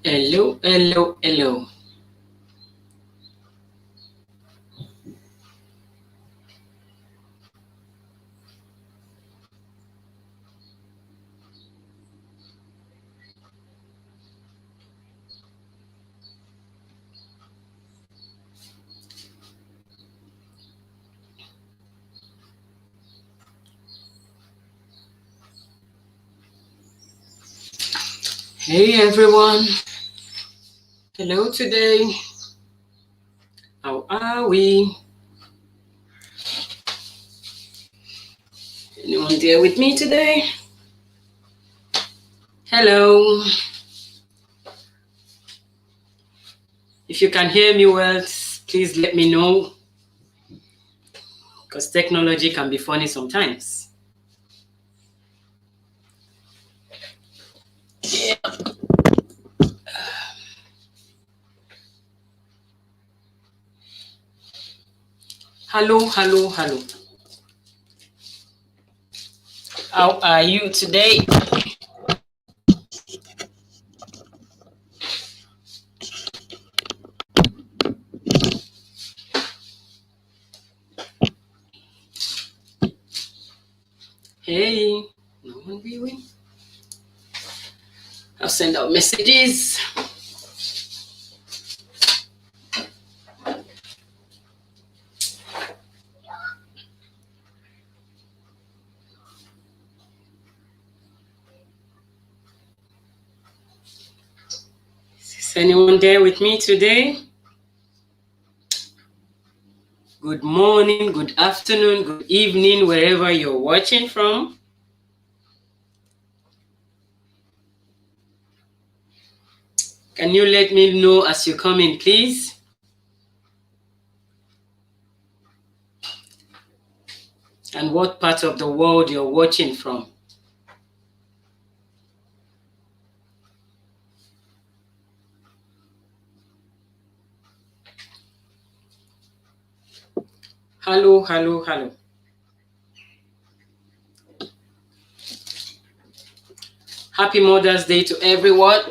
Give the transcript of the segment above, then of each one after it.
Hello, hello, hello. Hey everyone. Hello today. How are we? Anyone there with me today? Hello. If you can hear me well, please let me know, because technology can be funny sometimes. Yeah. Hello, hello, hello. How are you today? Hey, no one viewing? I'll send out messages. Is anyone there with me today? Good morning, good afternoon, good evening, wherever you're watching from. Can you let me know as you come in, please? And what part of the world you're watching from. Hello, hello, hello. Happy Mother's Day to everyone.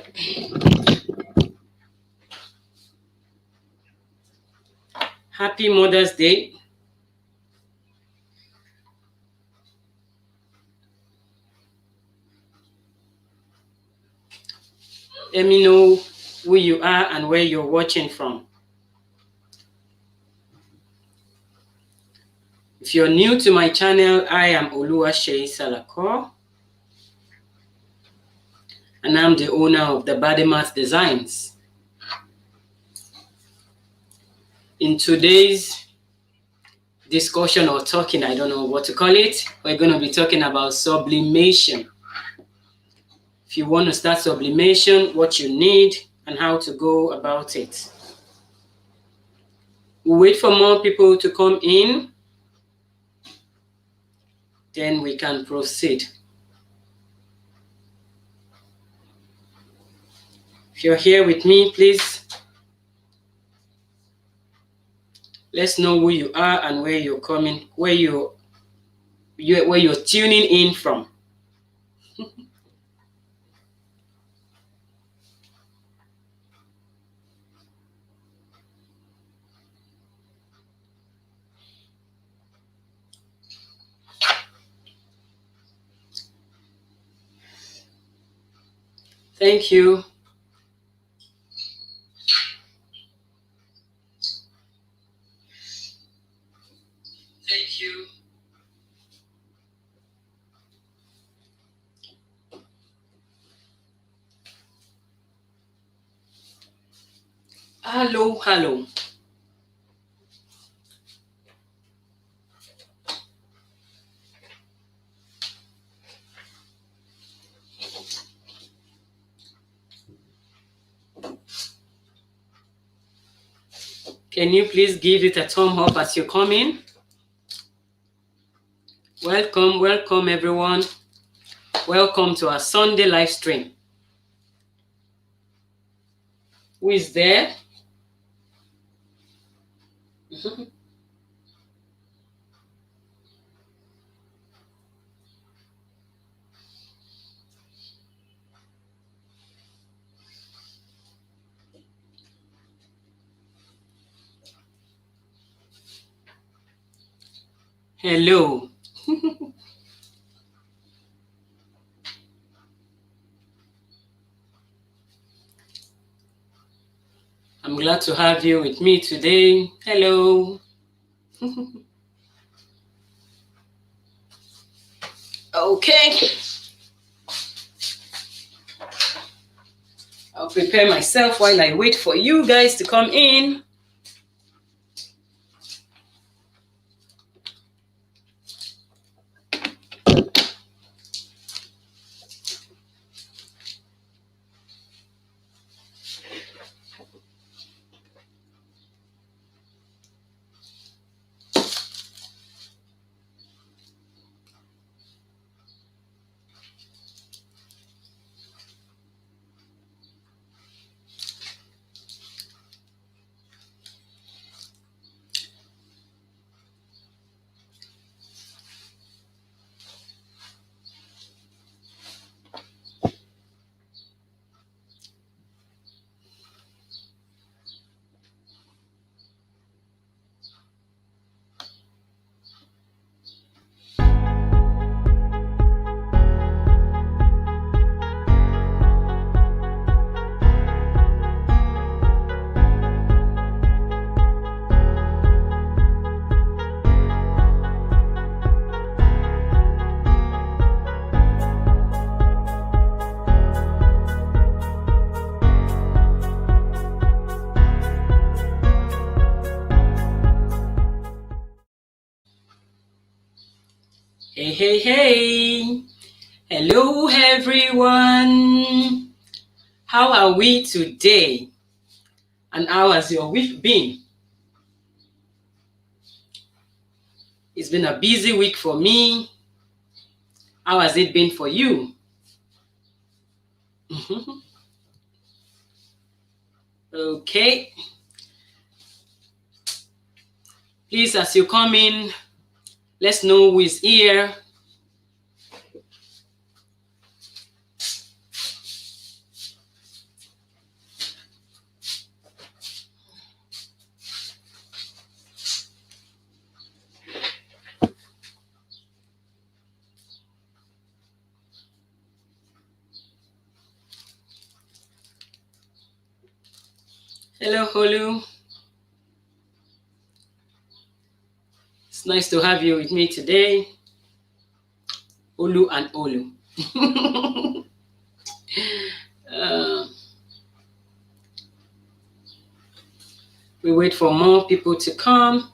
Happy Mother's Day. Let me know who you are and where you're watching from. If you're new to my channel, I am Oluwaseyi Salako, and I'm the owner of the Badimat Designs. In today's discussion or talking, I don't know what to call it, we're going to be talking about sublimation. If you want to start sublimation, what you need and how to go about it. We'll wait for more people to come in, then we can proceed. If you're here with me, please let's know who you are and where you're coming, where you're tuning in from. Thank you. Thank you. Hello, hello. Can you please give it a thumb up as you come in? Welcome, welcome everyone. Welcome to our Sunday live stream. Who is there? Hello. I'm glad to have you with me today. Hello. Okay. I'll prepare myself while I wait for you guys to come in. Hey, hey, hey. Hello, everyone. How are we today? And how has your week been? It's been a busy week for me. How has it been for you? Okay. Please, as you come in, let's know who is here. Hello, Holu. It's nice to have you with me today. Olu and Olu. We wait for more people to come.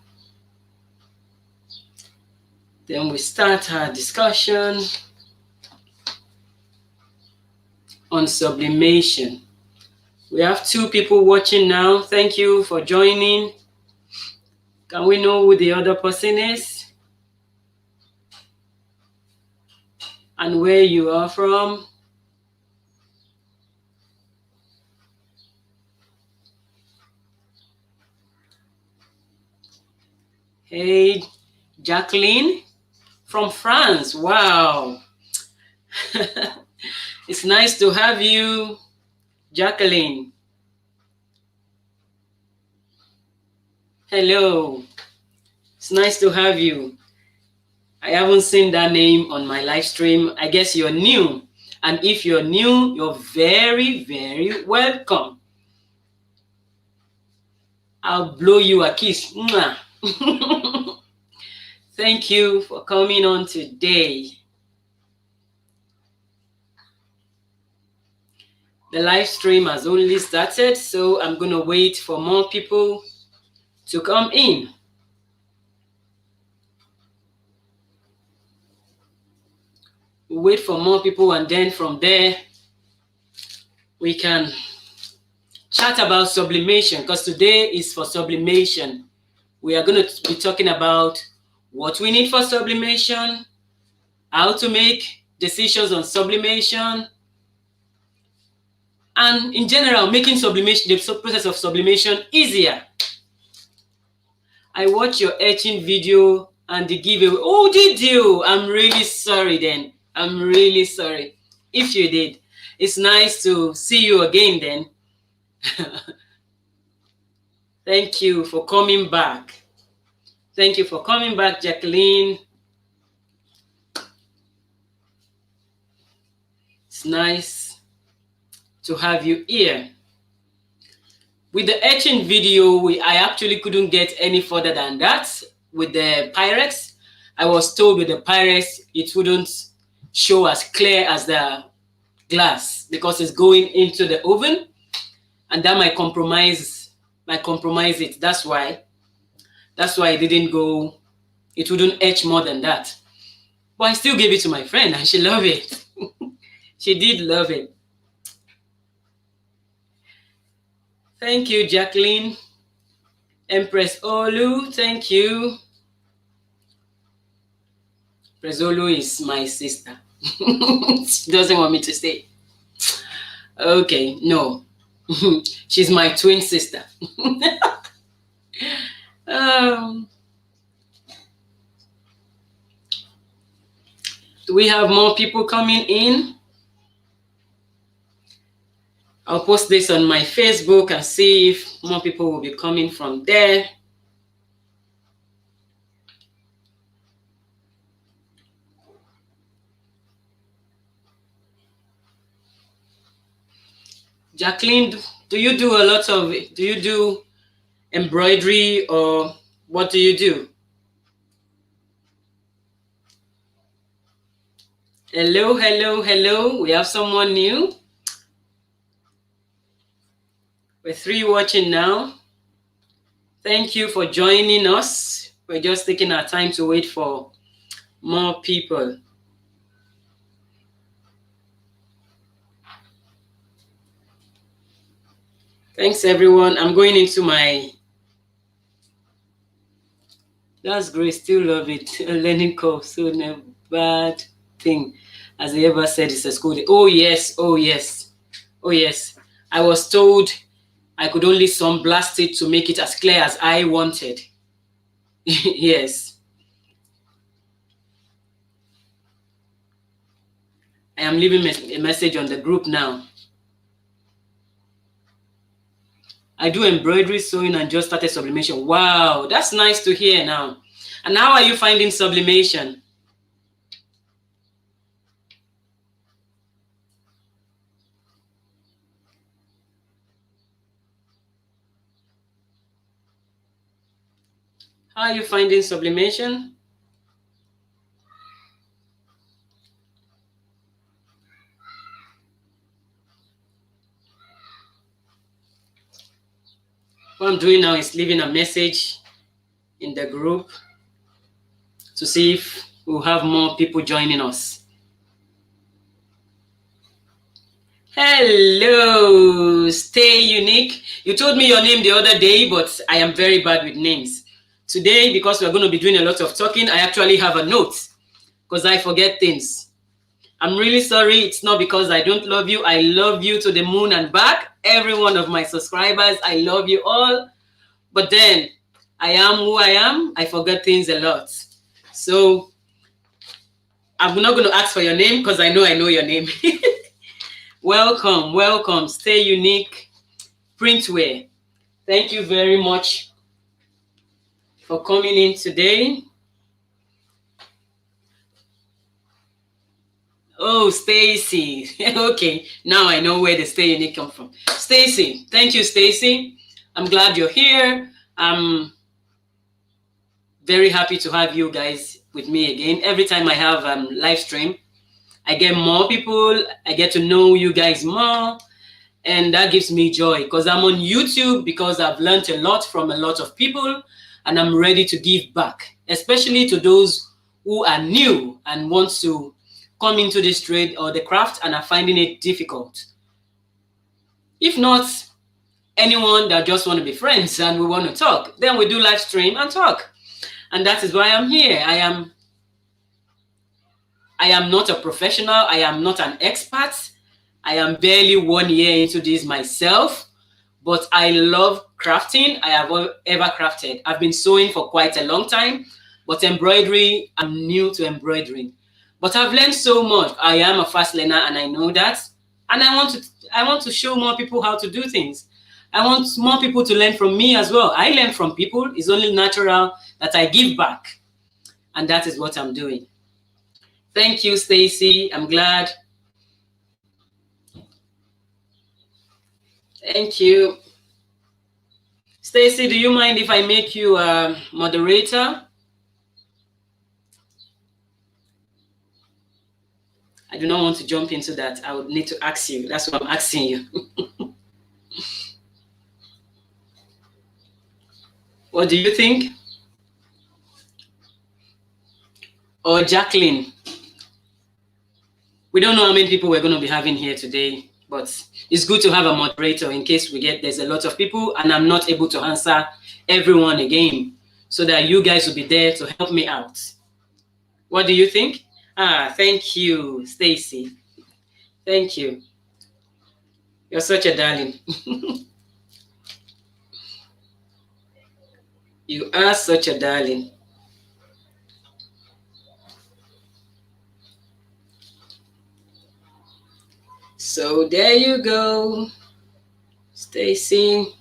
Then we start our discussion on sublimation. We have 2 people watching now. Thank you for joining. Can we know who the other person is? And where you are from? Hey, Jacqueline from France. Wow. It's nice to have you, Jacqueline. Hello. It's nice to have you. I haven't seen that name on my live stream. I guess you're new. And if you're new, you're very, very welcome. I'll blow you a kiss. Thank you for coming on today. The live stream has only started, so I'm going to wait for more people to come in. We'll wait for more people, and then from there, we can chat about sublimation, because today is for sublimation. We are going to be talking about what we need for sublimation, how to make decisions on sublimation, and in general, making sublimation, the process of sublimation easier. I watched your etching video and the giveaway. Oh, did you? I'm really sorry then. I'm really sorry. If you did, it's nice to see you again then. Thank you for coming back. Thank you for coming back, Jacqueline. It's nice to have you here. With the etching video, I actually couldn't get any further than that. With the Pyrex, I was told with the Pyrex, it wouldn't show as clear as the glass because it's going into the oven, and that might compromise it. That's why it didn't go. It wouldn't etch more than that. But I still gave it to my friend, and she loved it. She did love it. Thank you, Jacqueline. Empress Olu, thank you. Empress Olu is my sister. She doesn't want me to say. Okay, no. She's my twin sister. Do we have more people coming in? I'll post this on my Facebook and see if more people will be coming from there. Jacqueline, do you do embroidery, or what do you do? Hello, hello, hello. We have someone new. We're 3 watching now. Thank you for joining us. We're just taking our time to wait for more people. Thanks, everyone. I'm going into my... That's great. Still love it. A learning curve. So no bad thing. As I ever said, it's a school day. Oh, yes. Oh, yes. Oh, yes. I was told I could only sandblast it to make it as clear as I wanted. Yes. I am leaving a message on the group now. I do embroidery, sewing, and just started sublimation. Wow, that's nice to hear now. And how are you finding sublimation? How are you finding sublimation? What I'm doing now is leaving a message in the group to see if we'll have more people joining us. Hello, stay unique. You told me your name the other day, but I am very bad with names. Today, because we're going to be doing a lot of talking, I actually have a note because I forget things. I'm really sorry. It's not because I don't love you. I love you to the moon and back. Every one of my subscribers, I love you all. But then, I am who I am. I forget things a lot. So, I'm not going to ask for your name because I know your name. Welcome, welcome. Stay unique. Printwear. Thank you very much for coming in today. Oh, Stacy. Okay, now I know where the Stay Unique come from. Stacy, thank you, Stacy. I'm glad you're here. I'm very happy to have you guys with me again. Every time I have live stream, I get more people. I get to know you guys more. And that gives me joy because I'm on YouTube because I've learned a lot from a lot of people and I'm ready to give back, especially to those who are new and want to come into this trade or the craft and are finding it difficult. If not, anyone that just want to be friends and we want to talk, then we do live stream and talk. And that is why I'm here. I am not a professional. I am not an expert. I am barely 1 year into this myself, but I love crafting. I have ever crafted. I've been sewing for quite a long time, but embroidery, I'm new to embroidering. But I've learned so much. I am a fast learner and I know that. And I want to show more people how to do things. I want more people to learn from me as well. I learn from people. It's only natural that I give back. And that is what I'm doing. Thank you, Stacy. I'm glad. Thank you. Stacy, do you mind if I make you a moderator? I do not want to jump into that. I would need to ask you. That's what I'm asking you. What do you think? Or Jacqueline? We don't know how many people we're going to be having here today, but it's good to have a moderator in case there's a lot of people and I'm not able to answer everyone again, so that you guys will be there to help me out. What do you think? Thank you, Stacy. Thank you. You're such a darling. You are such a darling. So there you go, Stacy.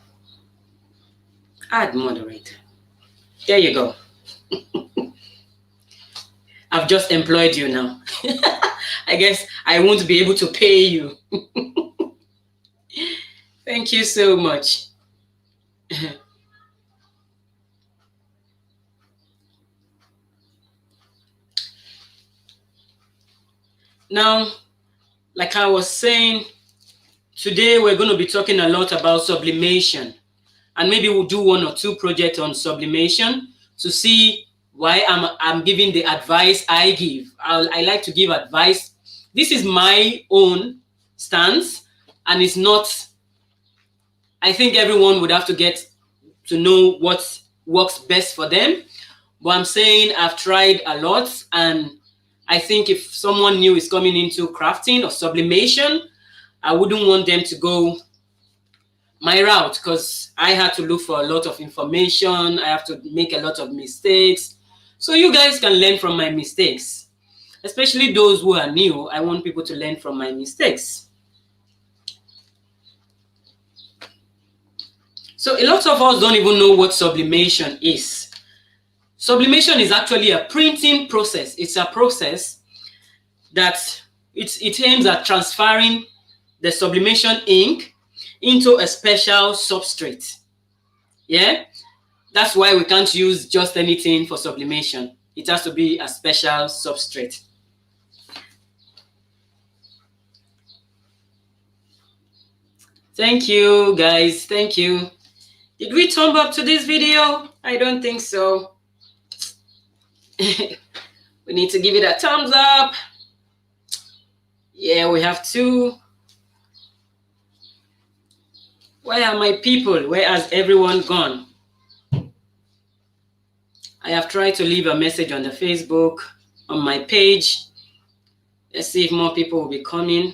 Add moderator. There you go. I've just employed you now. I guess I won't be able to pay you. Thank you so much. Now, like I was saying, today we're going to be talking a lot about sublimation. And maybe we'll do 1 or 2 projects on sublimation to see why I'm giving the advice I give. I like to give advice. This is my own stance, and it's not, I think everyone would have to get to know what works best for them. But I'm saying I've tried a lot, and I think if someone new is coming into crafting or sublimation, I wouldn't want them to go my route, because I had to look for a lot of information. I have to make a lot of mistakes. So you guys can learn from my mistakes. Especially those who are new, I want people to learn from my mistakes. So a lot of us don't even know what sublimation is. Sublimation is actually a printing process. It's a process that it aims at transferring the sublimation ink into a special substrate. Yeah, that's why we can't use just anything for sublimation. It has to be a special substrate. Thank you, guys. Thank you. Did we thumb up to this video? I don't think so. We need to give it a thumbs up. Yeah, we have to. Where are my people? Where has everyone gone? I have tried to leave a message on the Facebook, on my page. Let's see if more people will be coming.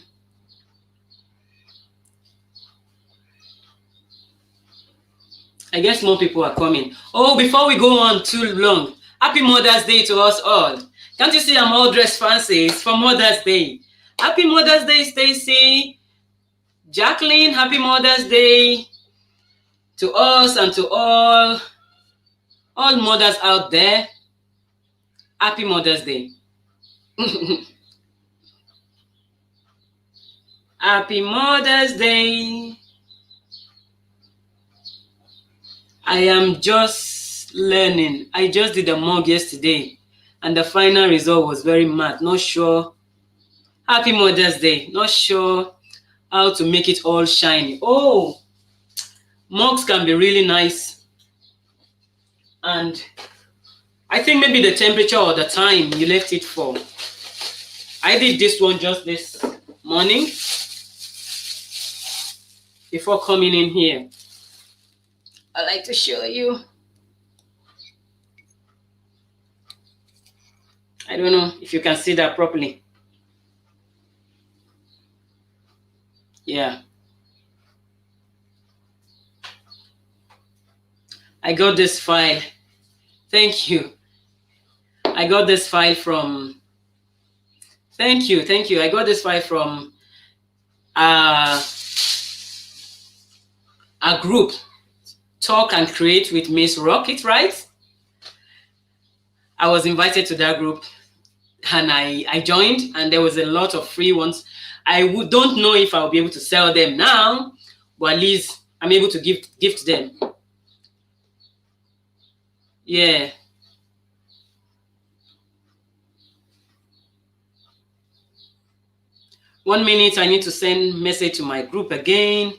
I guess more people are coming. Oh, before we go on too long, happy Mother's Day to us all. Can't you see I'm all dressed fancy? It's for Mother's Day. Happy Mother's Day, Stacy. Jacqueline, happy Mother's Day to us and to all mothers out there. Happy Mother's Day. Happy Mother's Day. I am just learning. I just did a mug yesterday, and the final result was very mad. Not sure. Happy Mother's Day. Not sure how to make it all shiny. Oh, mugs can be really nice. And I think maybe the temperature or the time you left it for. I did this one just this morning before coming in here. I like to show you. I don't know if you can see that properly. Yeah. I got this file. Thank you. I got this file from... Thank you. I got this file from a our group, Talk and Create with Miss Rocket, right? I was invited to that group and I joined, and there was a lot of free ones. I don't know if I'll be able to sell them now, but at least I'm able to gift them. Yeah. One minute, I need to send message to my group again.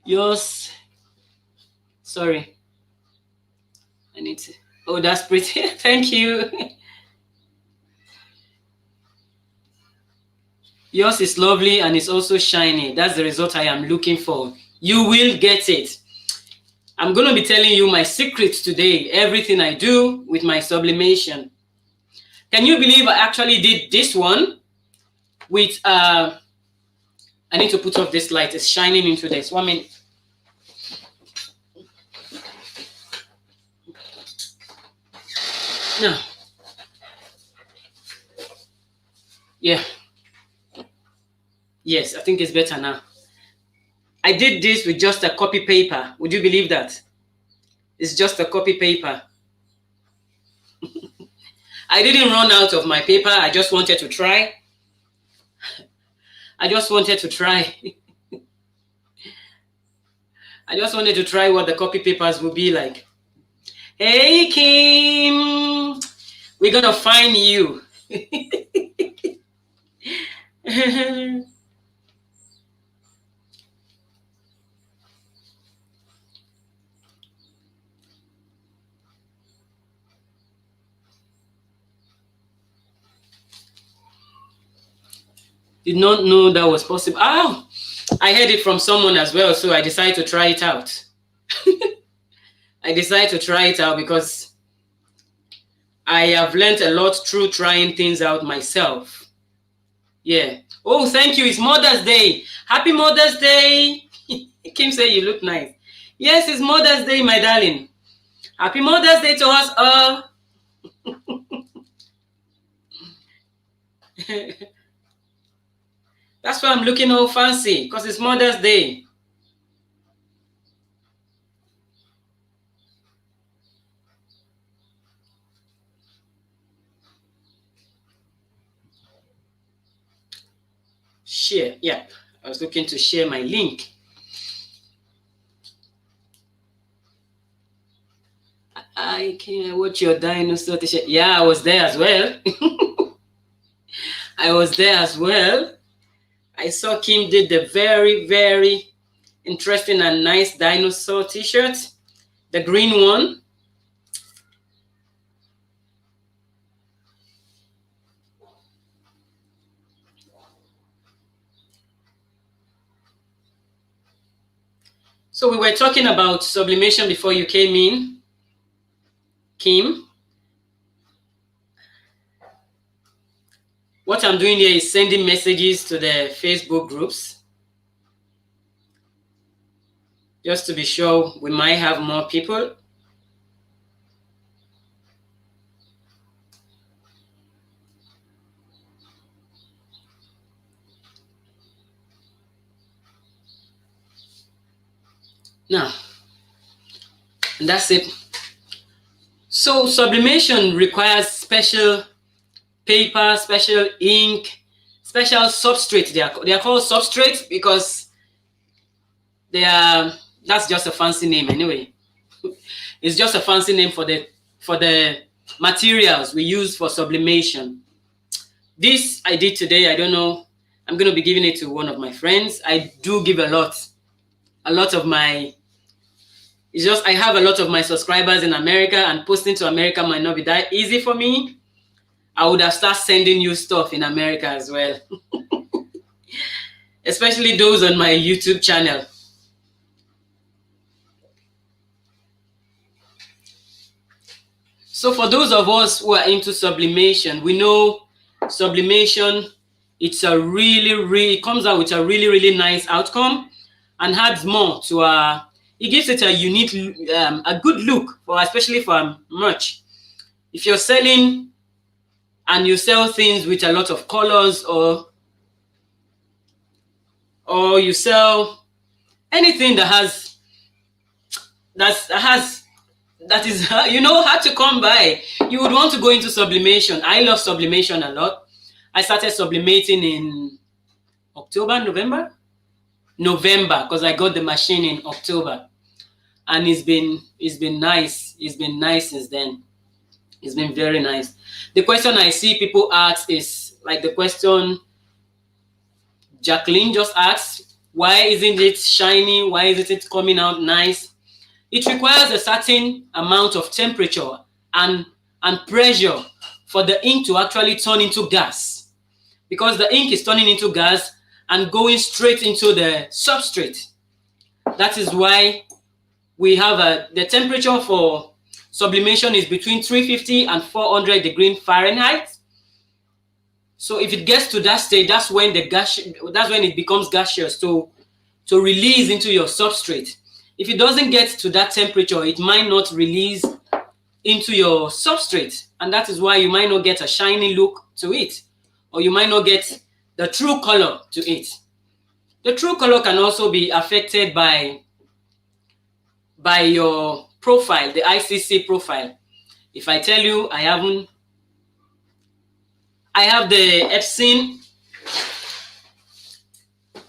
Yours. Sorry. I need to. Oh, that's pretty. Thank you. Yours is lovely and it's also shiny. That's the result I am looking for. You will get it. I'm going to be telling you my secrets today. Everything I do with my sublimation. Can you believe I actually did this one with I need to put off this light. It's shining into this. 1 minute. No. Yeah. Yes, I think it's better now. I did this with just a copy paper. Would you believe that? It's just a copy paper. I didn't run out of my paper. I just wanted to try. I just wanted to try. I just wanted to try what the copy papers would be like. Hey, Kim. We're going to find you. Did not know that was possible. Oh, I heard it from someone as well, so I decided to try it out. I decided to try it out because I have learned a lot through trying things out myself. Yeah. Oh, thank you. It's Mother's Day. Happy Mother's Day. Kim said you look nice. Yes, it's Mother's Day, my darling. Happy Mother's Day to us all. That's why I'm looking all fancy, because it's Mother's Day. Share. Yeah, I was looking to share my link. I can watch your dinosaur t-shirt. Yeah, I was there as well. I was there as well. I saw Kim did the very, very interesting and nice dinosaur t-shirt. The green one. So we were talking about sublimation before you came in, Kim. What I'm doing here is sending messages to the Facebook groups. Just to be sure we might have more people. Now, and that's it. So sublimation requires special paper, special ink, special substrate. They are called substrates because they are, that's just a fancy name anyway. It's just a fancy name for the materials we use for sublimation. This I did today. I don't know. I'm going to be giving it to one of my friends. I do give a lot of my, it's just I have a lot of my subscribers in America, and posting to America might not be that easy for me. I would have started sending you stuff in America as well. Especially those on my YouTube channel. So for those of us who are into sublimation, we know sublimation, it's a it comes out with a really nice outcome and adds more to it gives it a unique, a good look, especially for merch. If you're selling and you sell things with a lot of colors, or you sell anything that is hard to come by, you would want to go into sublimation. I love sublimation a lot. I started sublimating in November, because I got the machine in October, and it's been nice. It's been nice since then. It's been very nice. The question I see people ask is like the question Jacqueline just asked: why isn't it shiny? Why isn't it coming out nice? It requires a certain amount of temperature and pressure for the ink to actually turn into gas, because the ink is turning into gas and going straight into the substrate. That is why we have the temperature for sublimation is between 350 and 400 degrees Fahrenheit. So if it gets to that stage, that's when it becomes gaseous to release into your substrate. If it doesn't get to that temperature, it might not release into your substrate, and that is why you might not get a shiny look to it, or you might not get the true color to it. The true color can also be affected by your profile, the ICC profile. If I tell you I have the Epson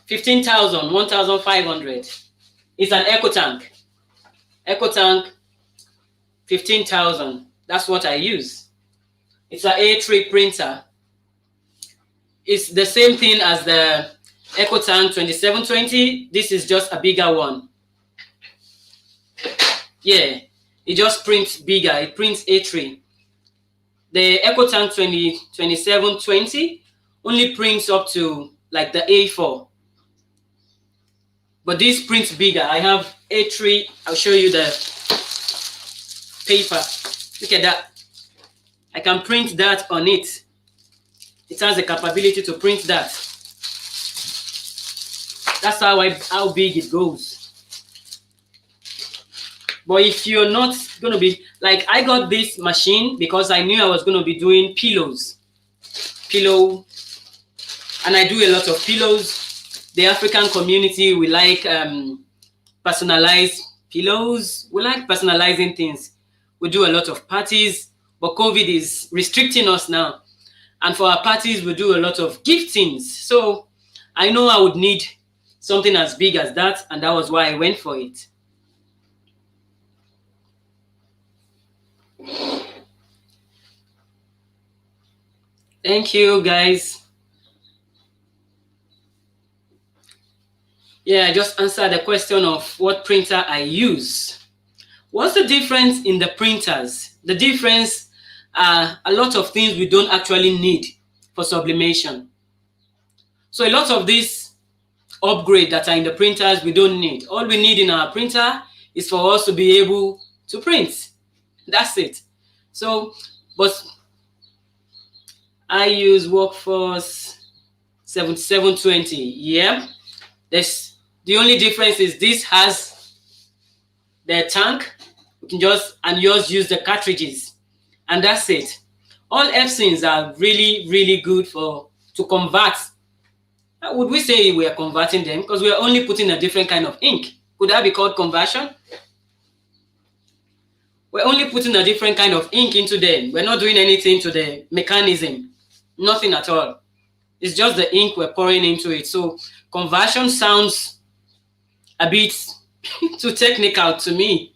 15,000, 1,500. It's an Ecotant 15,000. That's what I use. It's an A3 printer. It's the same thing as the Ecotant 2720. This is just a bigger one. Yeah, it just prints bigger. It prints A3. The Ecotant 2720 only prints up to like the A4. But this prints bigger. I have A3. I'll show you the paper. Look at that. I can print that on it. It has the capability to print that. That's how big it goes. But if you're not going to be, like, I got this machine because I knew I was going to be doing pillows. And I do a lot of pillows. The African community, we like personalized pillows. We like personalizing things. We do a lot of parties, but COVID is restricting us now. And for our parties, we do a lot of giftings. So I know I would need something as big as that, and that was why I went for it. Thank you, guys. Yeah, I just answered the question of what printer I use. What's the difference in the printers? The difference are a lot of things we don't actually need for sublimation. So a lot of these upgrades that are in the printers, we don't need. All we need in our printer is for us to be able to print. That's it. So, but I use Workforce 7720. Yeah. The only difference is this has the tank. You can just use the cartridges, and that's it. All Epsons are really, really good to convert. Would we say we are converting them? Because we are only putting a different kind of ink. Could that be called conversion? We're only putting a different kind of ink into them. We're not doing anything to the mechanism. Nothing at all. It's just the ink we're pouring into it. So conversion sounds a bit too technical to me.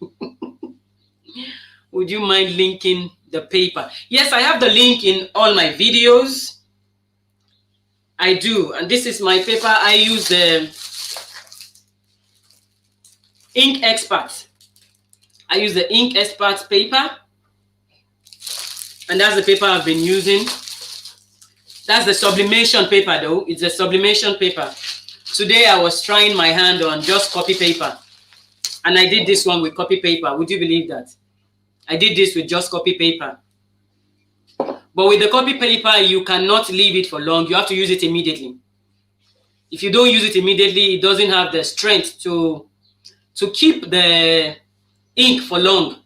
Would you mind linking the paper? Yes, I have the link in all my videos. I do. And this is my paper. I use the Ink Expert. I use the Ink Expert paper. And that's the paper I've been using. That's the sublimation paper though. It's a sublimation paper. Today I was trying my hand on just copy paper. And I did this one with copy paper. Would you believe that? I did this with just copy paper. But with the copy paper, you cannot leave it for long. You have to use it immediately. If you don't use it immediately, it doesn't have the strength to keep the ink for long.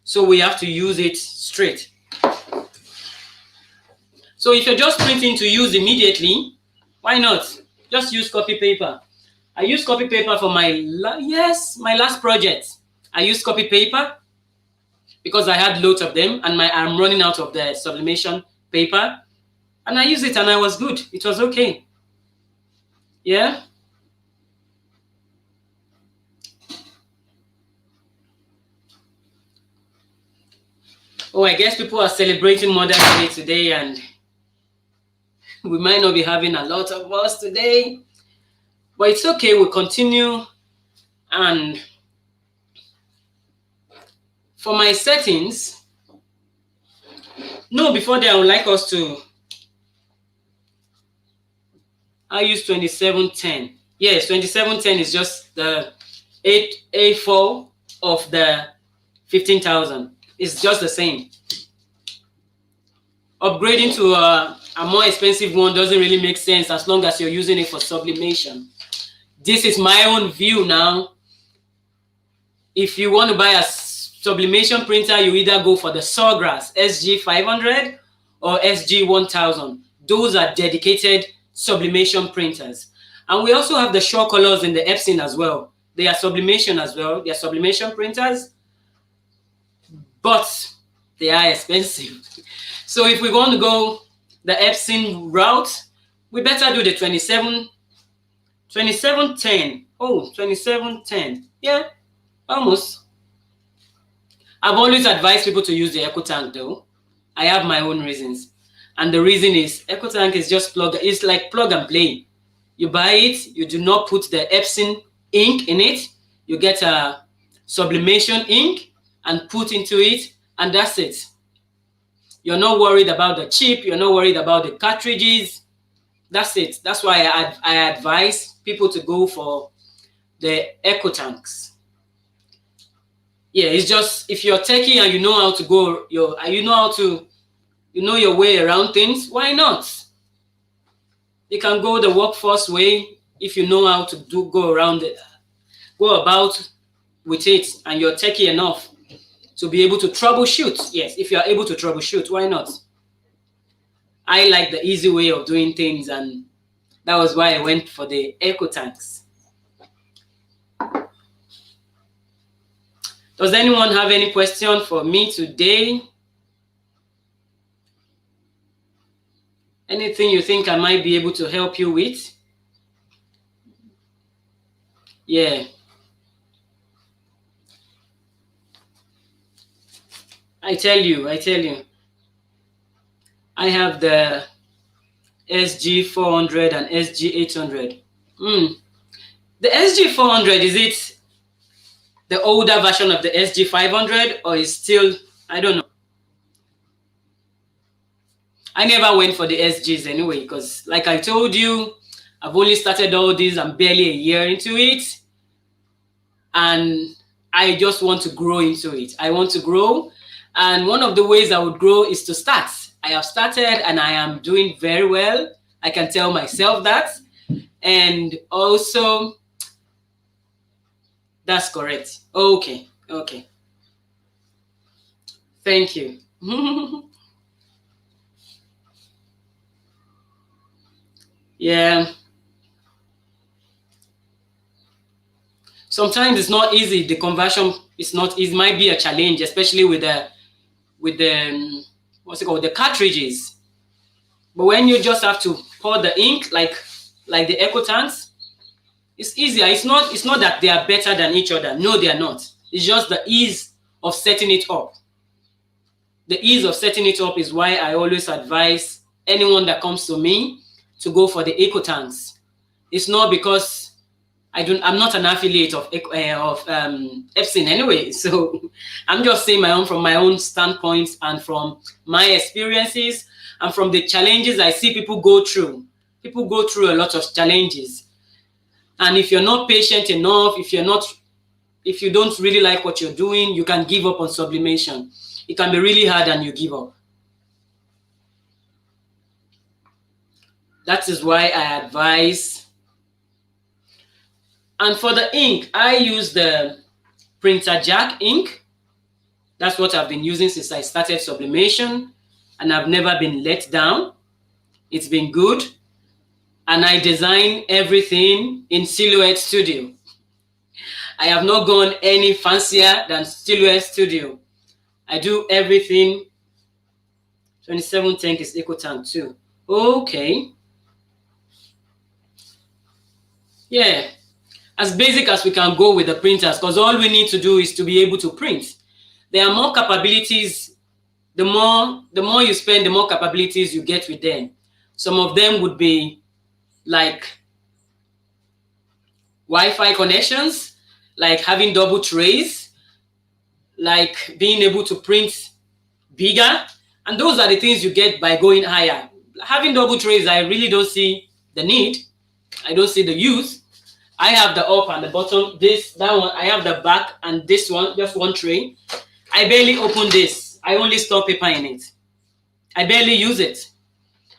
So we have to use it straight. So if you're just printing to use immediately, why not? Just use copy paper. I use copy paper for my last project. I used copy paper because I had loads of them, and I'm running out of the sublimation paper, and I used it and I was good. It was okay. Yeah. Oh, I guess people are celebrating Mother's Day today, and we might not be having a lot of us today, but it's okay. We'll continue. And for my settings, no, before that, I would like us to, I use 2710. Yes, 2710 is just the A4 of the 15,000. It's just the same. Upgrading to a more expensive one doesn't really make sense as long as you're using it for sublimation. This is my own view now. If you want to buy a sublimation printer, you either go for the Sawgrass SG500 or SG1000. Those are dedicated sublimation printers. And we also have the Shaw Colors in the Epson as well. They are sublimation as well. They are sublimation printers, but they are expensive. So if we want to go the Epson route, we better do the 2710. Oh, 2710. Yeah, almost. I've always advised people to use the Ecotant though. I have my own reasons. And the reason is Ecotant is just it's like plug and play. You buy it, you do not put the Epson ink in it. You get a sublimation ink and put into it, and that's it. You're not worried about the chip. You're not worried about the cartridges. That's it. That's why I advise people to go for the Ecotanks. Yeah, it's just if you're techie and you know how to go, you know your way around things, why not? You can go the workforce way if you know how to go about with it, and you're techie enough to be able to troubleshoot. Yes, if you're able to troubleshoot, why not? I like the easy way of doing things, and that was why I went for the Ecotanks. Does anyone have any question for me today? Anything you think I might be able to help you with? Yeah. I tell you. I have the SG400 and SG800. The SG400, is it the older version of the SG500, or is still, I don't know. I never went for the SGs anyway, because like I told you, I've only started all these, I'm barely a year into it, and I just want to grow into it. I want to grow, and one of the ways I would grow is to start. I have started and I am doing very well. I can tell myself that. And also, that's correct. Okay. Thank you. Yeah. Sometimes it's not easy. The conversion is not easy. It might be a challenge, especially with the what's it called, the cartridges. But when you just have to pour the ink like the Ecotants, it's easier. It's not that they are better than each other. No, they are not. It's just the ease of setting it up. The ease of setting it up is why I always advise anyone that comes to me to go for the Ecotants. It's not because I'm not an affiliate of Epson anyway. So I'm just saying from my own standpoint and from my experiences and from the challenges I see people go through. People go through a lot of challenges. And if you're not patient enough, if you don't really like what you're doing, you can give up on sublimation. It can be really hard and you give up. That is why I advise. And for the ink, I use the Printer Jack ink. That's what I've been using since I started Sublimation, and I've never been let down. It's been good. And I design everything in Silhouette Studio. I have not gone any fancier than Silhouette Studio. I do everything. 27 tank is Ecotant too. Okay. Yeah. As basic as we can go with the printers, because all we need to do is to be able to print. There are more capabilities. The more you spend, the more capabilities you get with them. Some of them would be like Wi-Fi connections, like having double trays, like being able to print bigger. And those are the things you get by going higher. Having double trays, I really don't see the need. I don't see the use. I have the up and the bottom, that one. I have the back and this one, just one tray. I barely open this. I only store paper in it. I barely use it.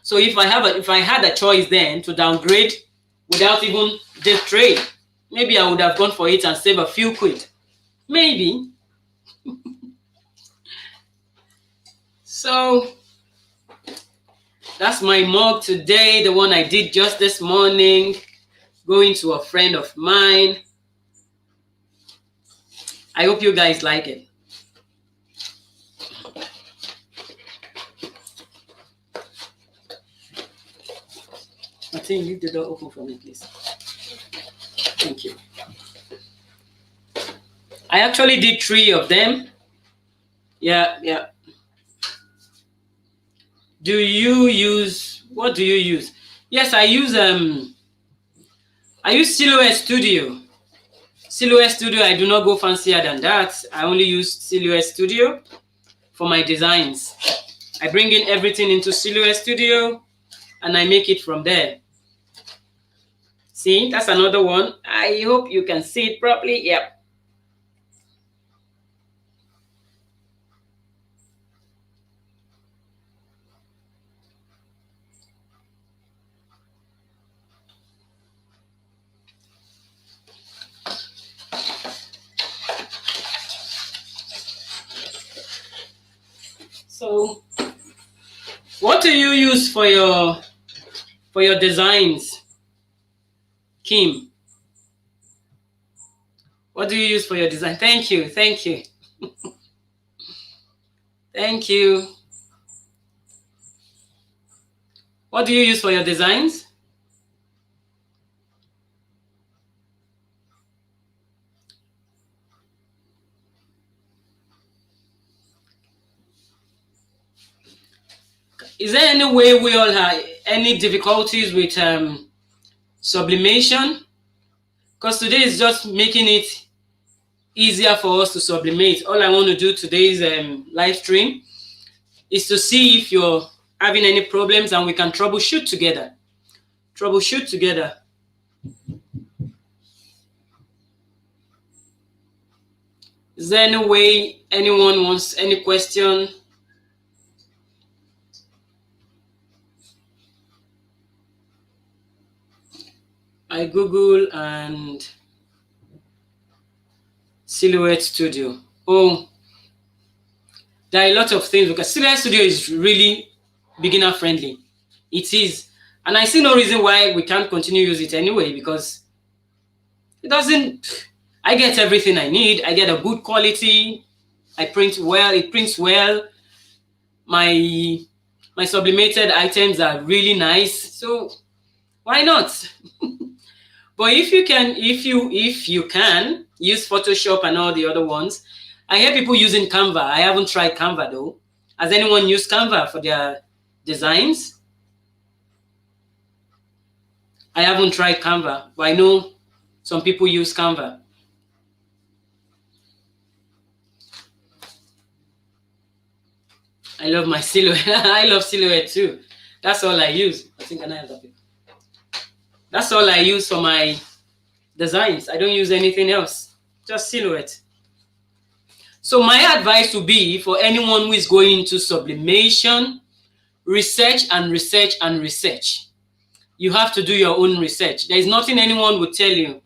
So if I had a choice then to downgrade without even this tray, maybe I would have gone for it and save a few quid. Maybe. So that's my mug today, the one I did just this morning, going to a friend of mine. I hope you guys like it. Martin, leave the door open for me, please. Thank you. I actually did 3 of them. Yeah. What do you use? Yes, I use Silhouette Studio. Silhouette Studio, I do not go fancier than that. I only use Silhouette Studio for my designs. I bring in everything into Silhouette Studio and I make it from there. See, that's another one. I hope you can see it properly. Yep. So, what do you use for your designs, Kim? What do you use for your design? Thank you. Thank you. What do you use for your designs? Is there any way we all have any difficulties with sublimation? Because today is just making it easier for us to sublimate. All I want to do today's live stream is to see if you're having any problems and we can troubleshoot together. Is there any way anyone wants any question? I Google and Silhouette Studio. Oh, there are a lot of things because Silhouette Studio is really beginner friendly. It is. And I see no reason why we can't continue to use it anyway because it doesn't. I get everything I need. I get a good quality. I print well. It prints well. My sublimated items are really nice. So why not? But if you can use Photoshop and all the other ones, I hear people using Canva. I haven't tried Canva though. Has anyone used Canva for their designs? I haven't tried Canva, but I know some people use Canva. I love my Silhouette. I love Silhouette too. That's all I use. I think I have that. That's all I use for my designs. I don't use anything else, just Silhouette. So my advice would be for anyone who is going into sublimation, research and research and research. You have to do your own research. There is nothing anyone would tell you.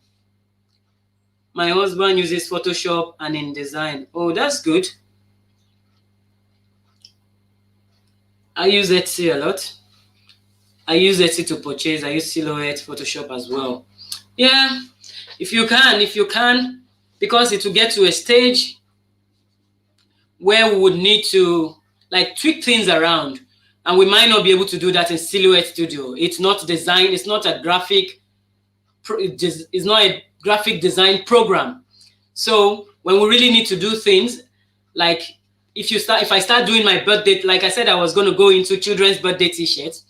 My husband uses Photoshop and InDesign. Oh, that's good. I use Etsy a lot. I use Etsy to purchase. I use Silhouette, Photoshop as well. Yeah, if you can, because it will get to a stage where we would need to like tweak things around, and we might not be able to do that in Silhouette Studio. It's not design. It's not a graphic. It's not a graphic design program. So when we really need to do things, like if I start doing my birthday, like I said, I was going to go into children's birthday t-shirts.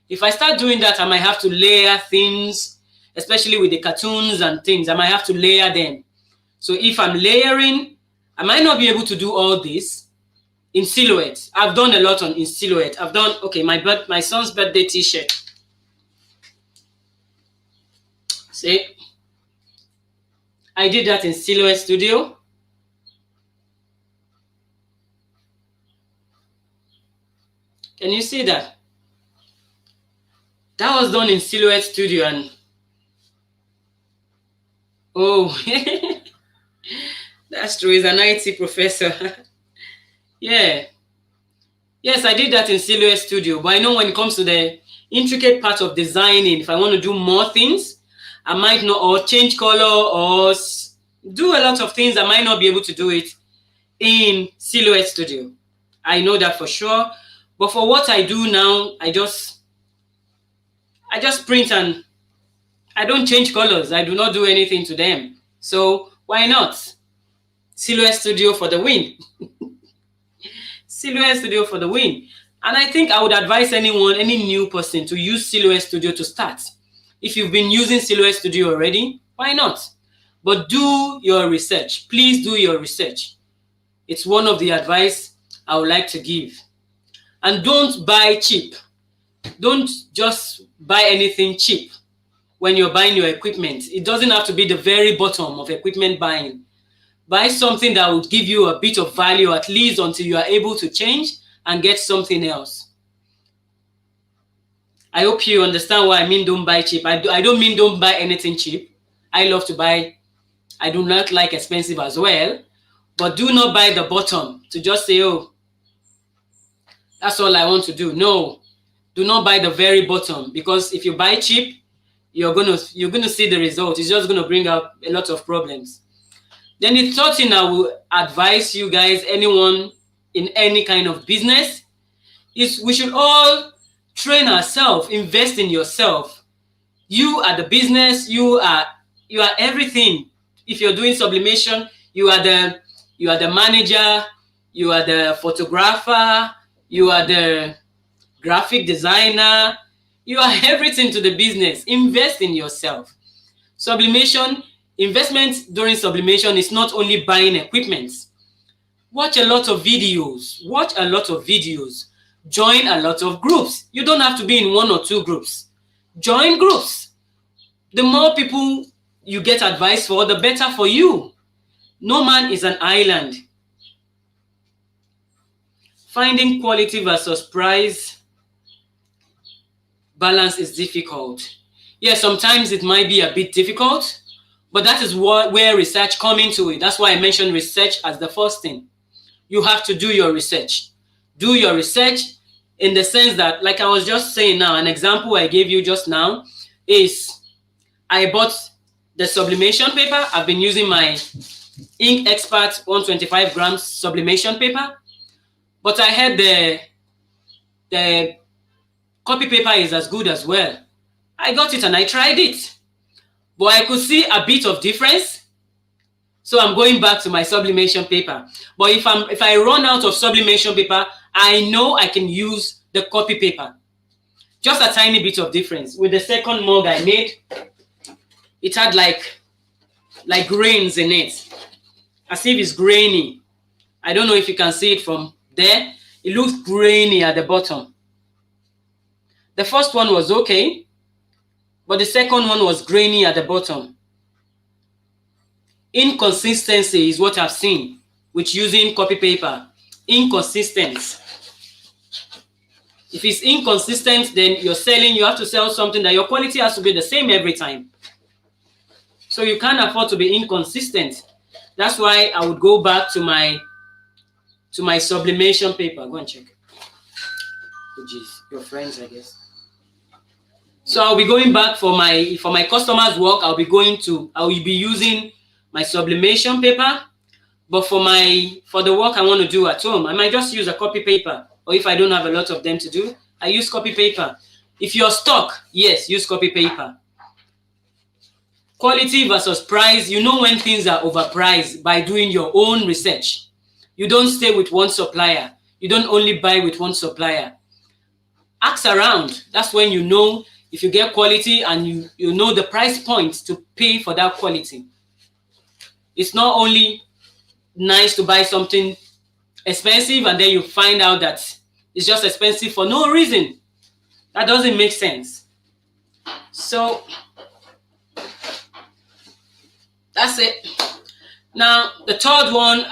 If I start doing that, I might have to layer things, especially with the cartoons and things. I might have to layer them. So if I'm layering, I might not be able to do all this in Silhouette. I've done a lot in Silhouette. I've done, okay, my son's birthday t-shirt. See? I did that in Silhouette Studio. Can you see that? That was done in Silhouette Studio, and oh, that's true. He's an IT professor. Yeah. Yes, I did that in Silhouette Studio, but I know when it comes to the intricate part of designing, if I want to do more things, I might not, or change color, or do a lot of things, I might not be able to do it in Silhouette Studio. I know that for sure. But for what I do now, I just print, and I don't change colors. I do not do anything to them. So why not? Silhouette Studio for the win. Silhouette Studio for the win. And I think I would advise anyone, any new person, to use Silhouette Studio to start. If you've been using Silhouette Studio already, why not? But do your research. Please do your research. It's one of the advice I would like to give. And don't buy cheap. Don't just buy anything cheap when you're buying your equipment. It doesn't have to be the very bottom of equipment buying. Buy something that will give you a bit of value, at least until you are able to change and get something else. I hope you understand what I mean, don't buy cheap. I don't mean don't buy anything cheap. I love to buy. I do not like expensive as well. But do not buy the bottom to just say, oh, that's all I want to do. No, do not buy the very bottom, because if you buy cheap, you're gonna see the result. It's just gonna bring up a lot of problems. Then the third thing I will advise you guys, anyone in any kind of business, is we should all train ourselves, invest in yourself. You are the business, you are everything. If you're doing sublimation, you are the manager, you are the photographer, you are the graphic designer, you are everything to the business. Invest in yourself. Sublimation, investment during sublimation is not only buying equipment. Watch a lot of videos. Join a lot of groups. You don't have to be in one or two groups. Join groups. The more people you get advice for, the better for you. No man is an island. Finding quality versus price balance is difficult. Yes, sometimes it might be a bit difficult, but that is where research comes into it. That's why I mentioned research as the first thing. You have to do your research. Do your research in the sense that, like I was just saying now, an example I gave you just now is I bought the sublimation paper. I've been using my Ink Expert 125 grams sublimation paper, but I heard the copy paper is as good as well. I got it and I tried it, but I could see a bit of difference. So I'm going back to my sublimation paper. But if I run out of sublimation paper, I know I can use the copy paper. Just a tiny bit of difference. With the second mug I made, it had like grains in it, as if it's grainy. I don't know if you can see it from there. It looks grainy at the bottom. The first one was okay, but the second one was grainy at the bottom. Inconsistency is what I've seen with using copy paper. Inconsistency. If it's inconsistent, then you have to sell something that your quality has to be the same every time. So you can't afford to be inconsistent. That's why I would go back to my sublimation paper. Go and check. Oh, geez, your friends, I guess. So I'll be going back for my customers' work. I will be using my sublimation paper. But for the work I want to do at home, I might just use a copy paper. Or if I don't have a lot of them to do, I use copy paper. If you're stuck, yes, use copy paper. Quality versus price. You know when things are overpriced by doing your own research. You don't stay with one supplier. You don't only buy with one supplier. Ask around. That's when you know if you get quality and you know the price point to pay for that quality. It's not only nice to buy something expensive and then you find out that it's just expensive for no reason. That doesn't make sense. So that's it. Now the third one,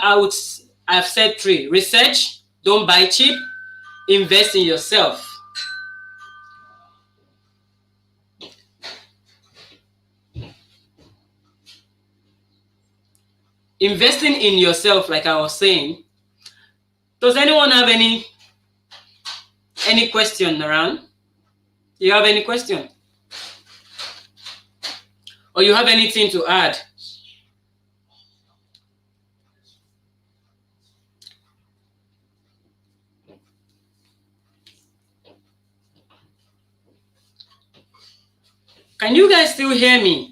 I've said 3. Research, don't buy cheap, invest in yourself. Investing in yourself, like I was saying. Does anyone have any question around? Do you have any question? Or you have anything to add? Can you guys still hear me?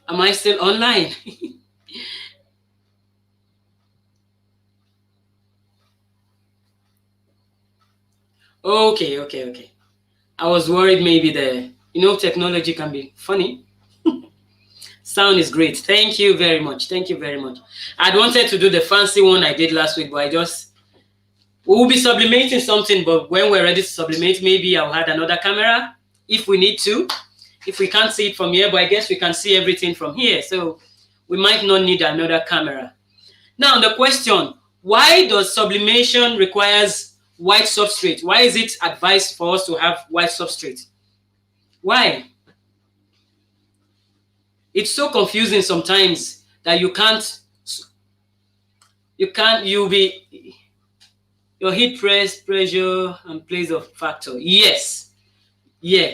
Am I still online? Okay. I was worried maybe technology can be funny. Sound is great. Thank you very much. I'd wanted to do the fancy one I did last week, but we'll be sublimating something, but when we're ready to sublimate, maybe I'll add another camera if we need to. If we can't see it from here, but I guess we can see everything from here. So we might not need another camera. Now the question, why does sublimation requires white substrate? Why is it advised for us to have white substrate? Why? It's so confusing sometimes that your heat pressure and plays a factor. Yes. Yeah.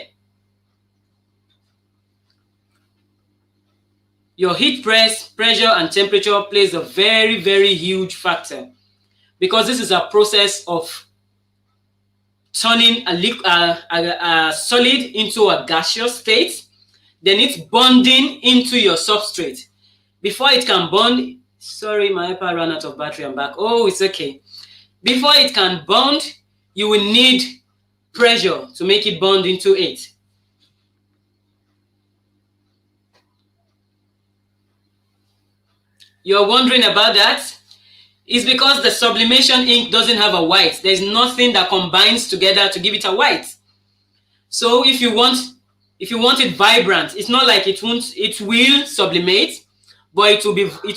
Your heat pressure and temperature plays a very, very huge factor, because this is a process of turning a solid into a gaseous state. Then it's bonding into your substrate. Before it can bond, sorry, my iPad ran out of battery. I'm back. Oh, it's okay. Before it can bond, you will need pressure to make it bond into it. You're wondering about that? It's because the sublimation ink doesn't have a white. There's nothing that combines together to give it a white. So if you want it vibrant, it's not like it will sublimate, but it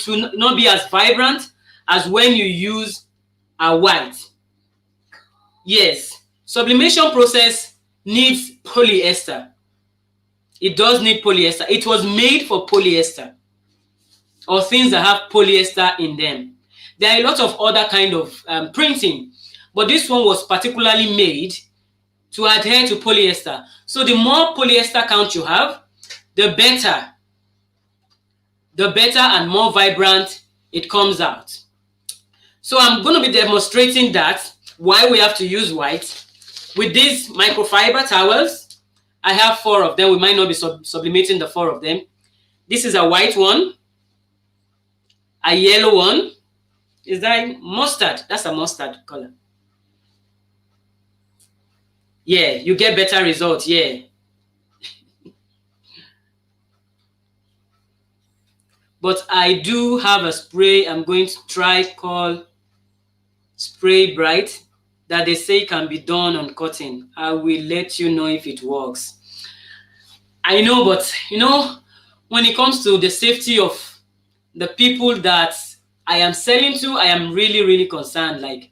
will not be as vibrant as when you use a white. Yes, sublimation process needs polyester. It does need polyester. It was made for polyester, or things that have polyester in them. There are a lot of other kind of printing, but this one was particularly made to adhere to polyester. So the more polyester count you have, the better and more vibrant it comes out. So I'm going to be demonstrating that, why we have to use white. With these microfiber towels, I have 4 of them. We might not be sublimating the 4 of them. This is a white one, a yellow one. Is that mustard? That's a mustard color. Yeah, you get better results. Yeah. But I do have a spray I'm going to try called Spray Bright that they say can be done on cotton. I will let you know if it works. I know, but when it comes to the safety of the people that I am selling to, I am really, really concerned. Like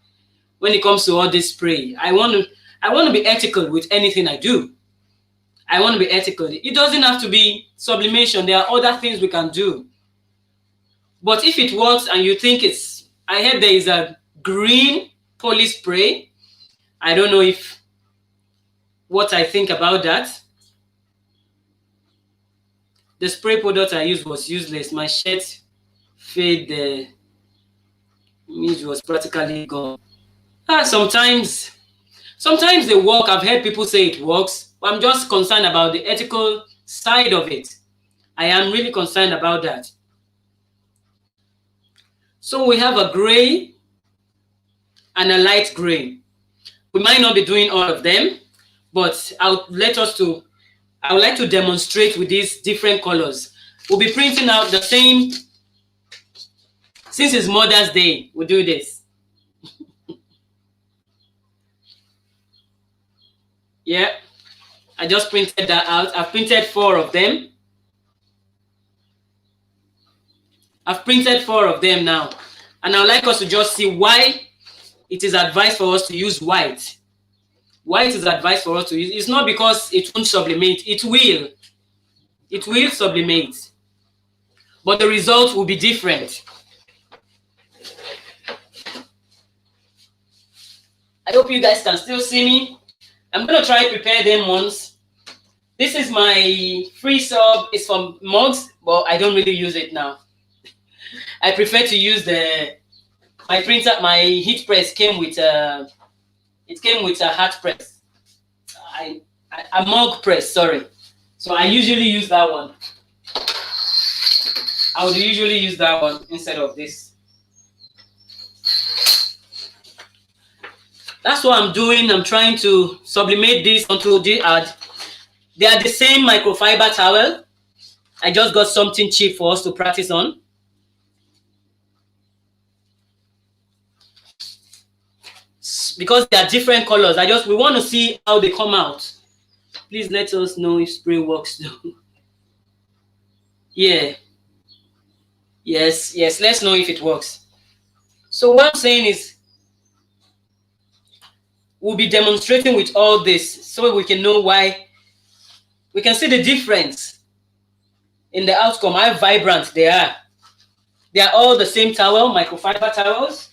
when it comes to all this spray, I want to be ethical with anything I do. I want to be ethical. It doesn't have to be sublimation. There are other things we can do. But if it works and you think it's, I heard there is a green polish spray. I don't know if what I think about that. The spray product I used was useless. My shirt fade, the image was practically gone. Sometimes they work. I've heard people say it works, but I'm just concerned about the ethical side of it. I am really concerned about that. So we have a gray and a light gray. We might not be doing all of them, but I would like to demonstrate with these different colors. We'll be printing out the same. Since it's Mother's Day, we'll do this. Yeah, I just printed that out. I've printed 4 of them. I've printed 4 of them now. And I'd like us to just see why it is advised for us to use white. Why it is advised for us to use. It's not because it won't sublimate. It will. It will sublimate. But the result will be different. I hope you guys can still see me. I'm going to try to prepare them once. This is my free sub. It's from mugs, but I don't really use it now. I prefer to use my printer. My heat press came with a hot press. A mug press, sorry. So I usually use that one. I would usually use that one instead of this. That's what I'm doing. I'm trying to sublimate this onto the ad. They are the same microfiber towel. I just got something cheap for us to practice on. Because they are different colors. We want to see how they come out. Please let us know if spray works though. Yeah. Yes, let's know if it works. So what I'm saying is, we'll be demonstrating with all this so we can know why. We can see the difference in the outcome, how vibrant they are. They are all the same towel, microfiber towels.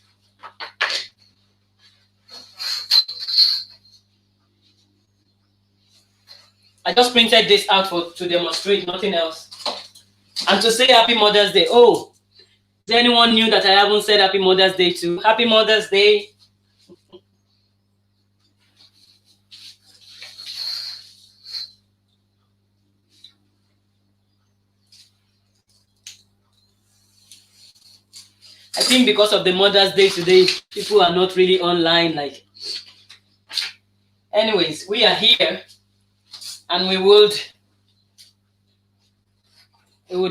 I just printed this out to demonstrate, nothing else. And to say Happy Mother's Day. Oh, is there anyone new that I haven't said Happy Mother's Day to? Happy Mother's Day. I think because of the Mother's Day today, people are not really online. Anyways, we are here, and we would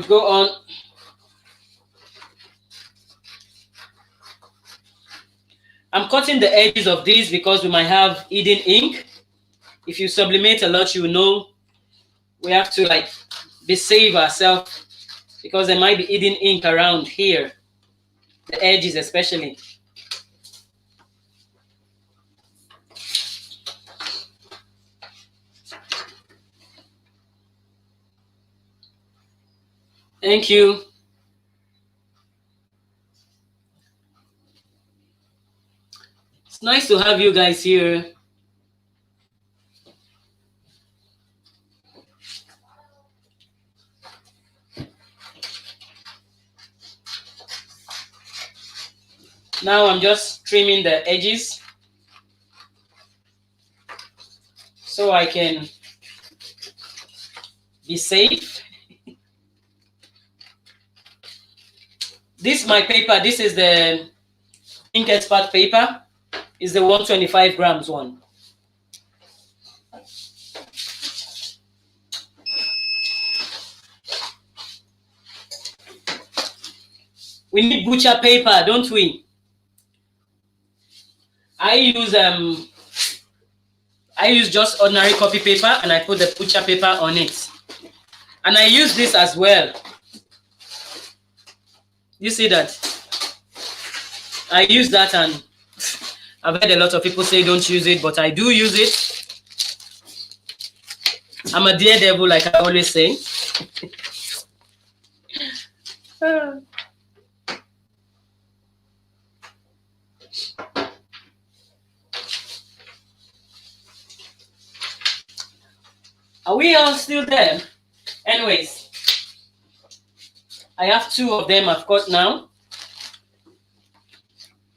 go on. I'm cutting the edges of these because we might have hidden ink. If you sublimate a lot, you know we have to be safe ourselves because there might be hidden ink around here. The edges especially. Thank you. It's nice to have you guys here. Now I'm just trimming the edges so I can be safe. This my paper. This is the Ink Expert paper. It's the 125 grams one. We need butcher paper, don't we? I use just ordinary copy paper and I put the butcher paper on it. And I use this as well. You see that? I use that, and I've heard a lot of people say don't use it, but I do use it. I'm a daredevil, like I always say. Are we all still there? Anyways, I have 2 of them I've got now.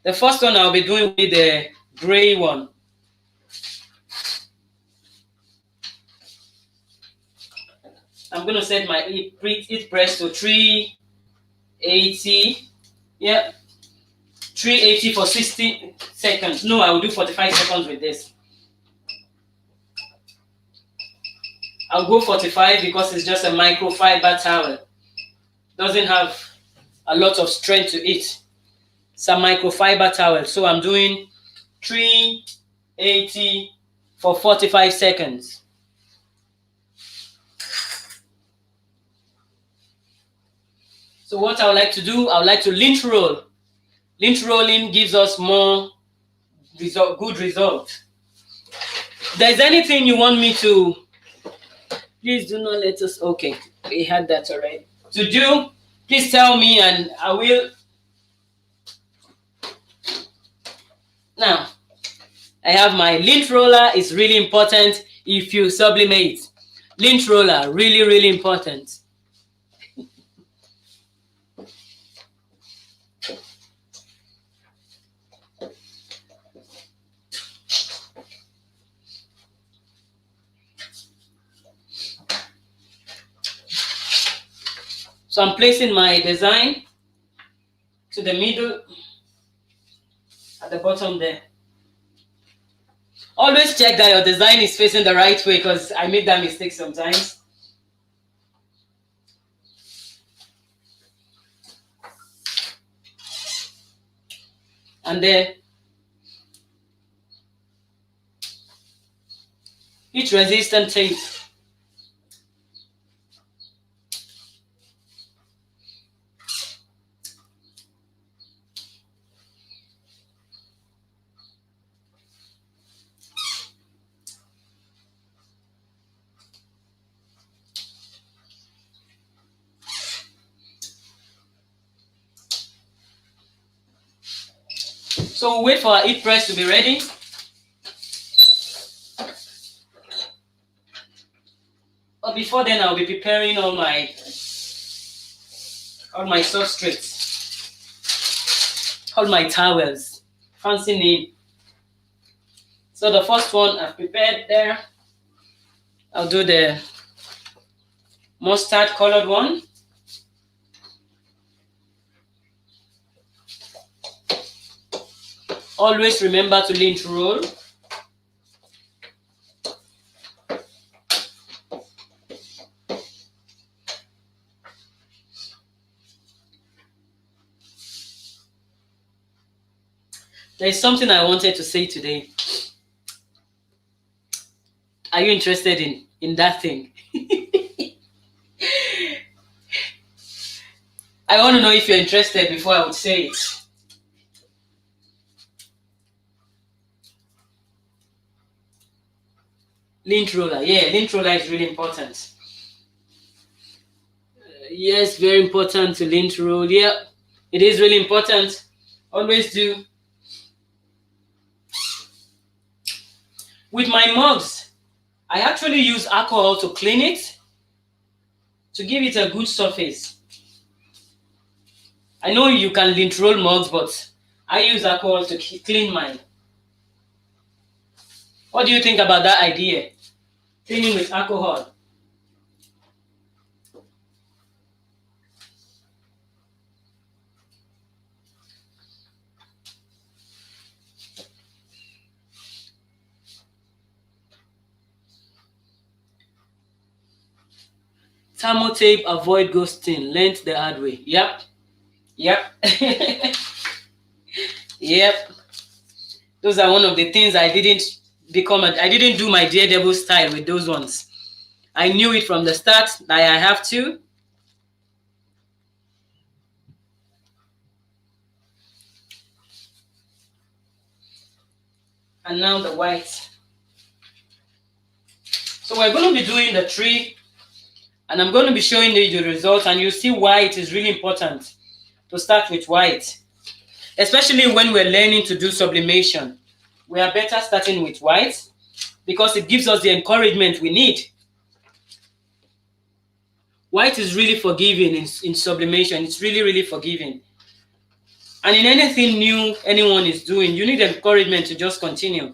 The first one I'll be doing with the gray one. I'm going to set my heat press to 380. Yeah, 380 for 60 seconds. No, I will do 45 seconds with this. I'll go 45 because it's just a microfiber towel. Doesn't have a lot of strength to it. It's a microfiber towel. So I'm doing 380 for 45 seconds. So what I would like to do, I would like to lint roll. Lint rolling gives us more good result. If there's anything you want me to, please do not let us, okay, we had that already. To do, please tell me and I will. Now, I have my lint roller. It's really important if you sublimate. Lint roller, really, really important. So I'm placing my design to the middle at the bottom there. Always check that your design is facing the right way because I make that mistake sometimes. And then heat resistant tape. So we'll wait for our heat press to be ready. But before then, I'll be preparing all my substrates, all my towels, fancy name. So the first one I've prepared there. I'll do the mustard colored one. Always remember to lint roll. There's something I wanted to say today. Are you interested in that thing? I want to know if you're interested before I would say it. Lint roller. Yeah, lint roller is really important. Yes, very important to lint roll. Yeah, it is really important. Always do. With my mugs, I actually use alcohol to clean it, to give it a good surface. I know you can lint roll mugs, but I use alcohol to clean mine. What do you think about that idea? Cleaning with alcohol. Thermal tape, avoid ghosting, length the hard way. Yep. Yep. Yep. Those are one of the things I didn't do my Daredevil style with those ones. I knew it from the start that I have to. and now the white. So we're going to be doing the tree, and I'm going to be showing you the results, and you see why it is really important to start with white, especially when we're learning to do sublimation. We are better starting with white because it gives us the encouragement we need. White is really forgiving in sublimation. It's really, really forgiving. And in anything new anyone is doing, you need encouragement to just continue,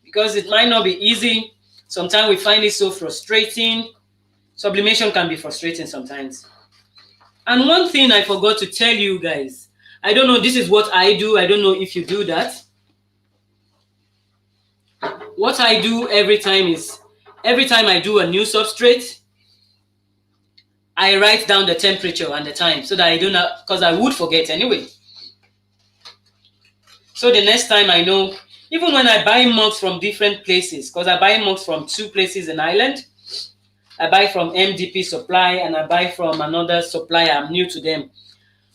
because it might not be easy. Sometimes we find it so frustrating. Sublimation can be frustrating sometimes. And one thing I forgot to tell you guys, I don't know, this is what I do. I don't know if you do that. What I do every time is, every time I do a new substrate, I write down the temperature and the time so that I don't have, because I would forget anyway. So the next time I know, even when I buy mugs from different places, because I buy mugs from 2 places in Ireland, I buy from MDP Supply and I buy from another supplier. I'm new to them.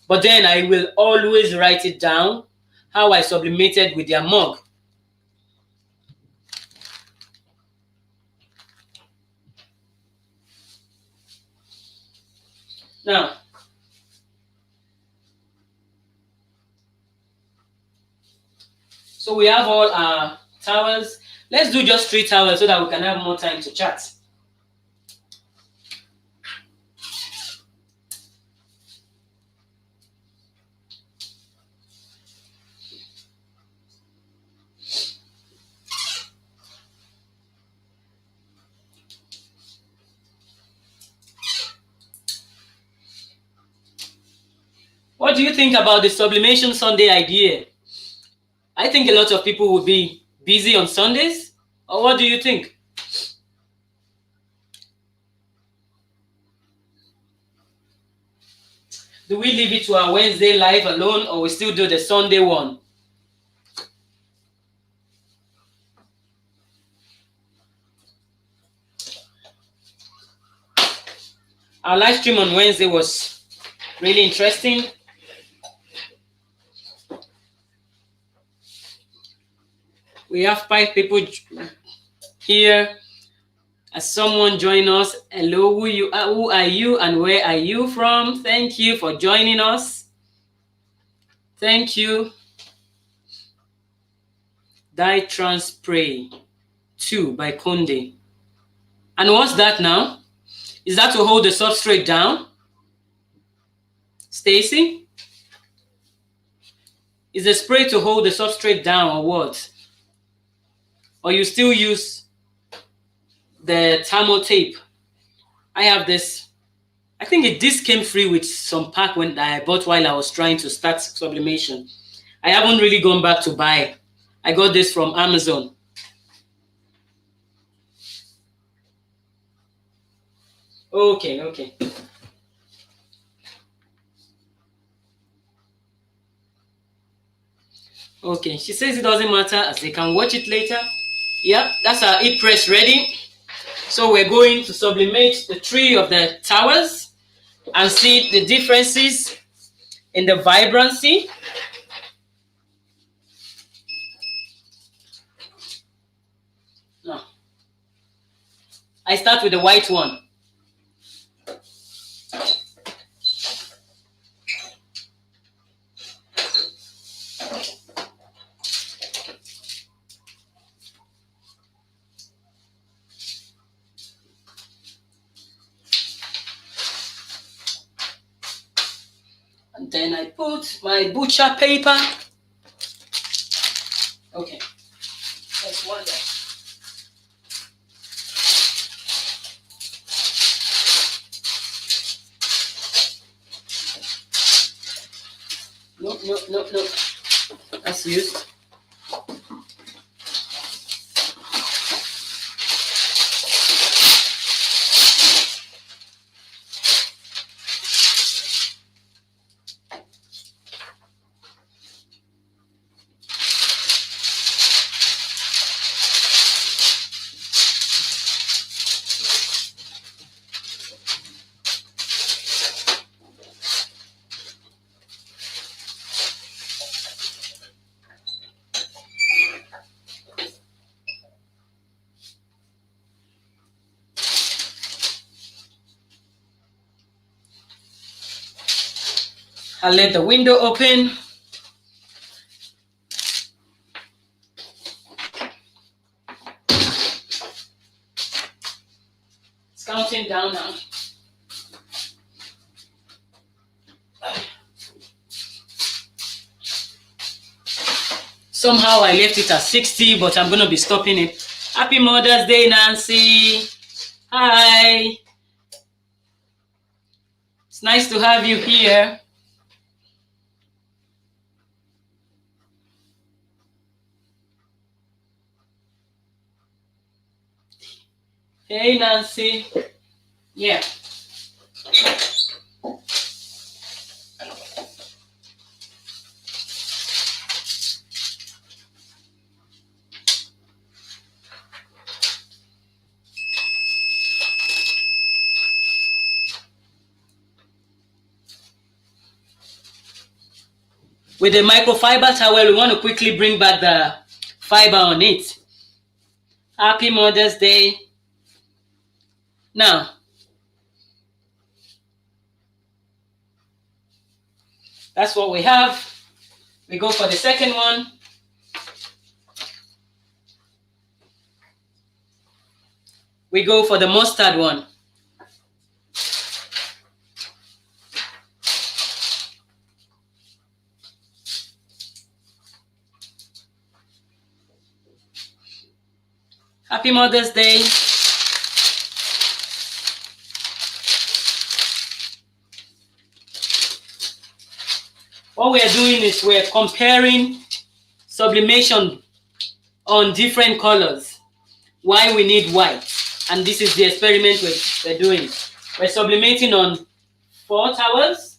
But then I will always write it down, how I sublimated with their mug. Now, so we have all our towels. Let's do just 3 towels so that we can have more time to chat. What do you think about the Sublimation Sunday idea? I think a lot of people will be busy on Sundays. Or what do you think? Do we leave it to our Wednesday live alone, or we still do the Sunday one? Our live stream on Wednesday was really interesting. We have 5 people here. As someone join us, hello, who are you and where are you from? Thank you for joining us. Thank you. Dye Trans Spray 2 by Conde. And what's that now? Is that to hold the substrate down? Stacy? Is the spray to hold the substrate down or what? Or you still use the thermal tape? I have this. I think this came free with some pack when I bought while I was trying to start sublimation. I haven't really gone back to buy. I got this from Amazon. Okay. Okay, she says it doesn't matter as they can watch it later. Yep, that's our heat press ready. So we're going to sublimate the 3 of the towers and see the differences in the vibrancy. Now, I start with the white one. And then I put my butcher paper. Okay, that's one there. No. That's used. I'll let the window open. It's counting down now. Somehow I left it at 60, but I'm going to be stopping it. Happy Mother's Day, Nancy. Hi. It's nice to have you here. Hey, Nancy. Yeah. With the microfiber towel, we want to quickly bring back the fiber on it. Happy Mother's Day. Now, that's what we have. We go for the second one. We go for the mustard one. Happy Mother's Day. What we are doing is we're comparing sublimation on different colors. Why we need white. And this is the experiment we're doing. We're sublimating on 4 towels.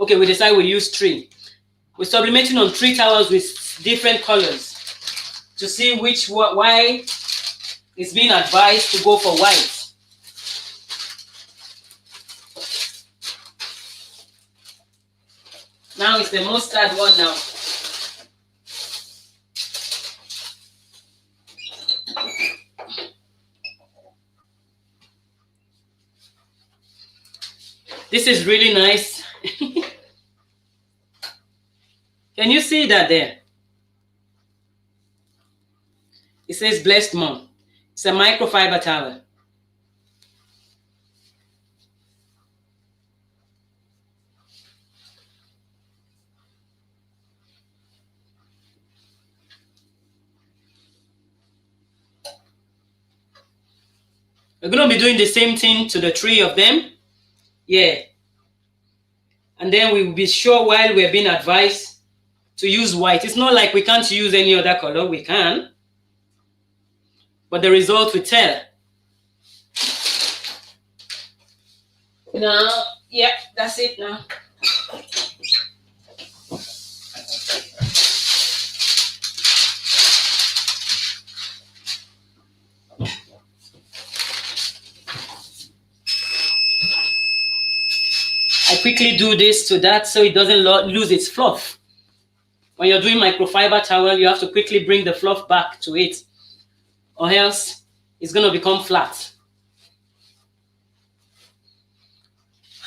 Okay, we decide we use 3. We're sublimating on 3 towels with different colors to see why it's being advised to go for white. Now it's the mustard one now. This is really nice. Can you see that there? It says Blessed Mom. It's a microfiber towel. We're going to be doing the same thing to the 3 of them. Yeah. And then we will be sure while we're being advised to use white. It's not like we can't use any other color. We can. But the result will tell. Now, yeah, that's it now. I quickly do this to that so it doesn't lose its fluff. When you're doing microfiber towel, you have to quickly bring the fluff back to it, or else it's going to become flat.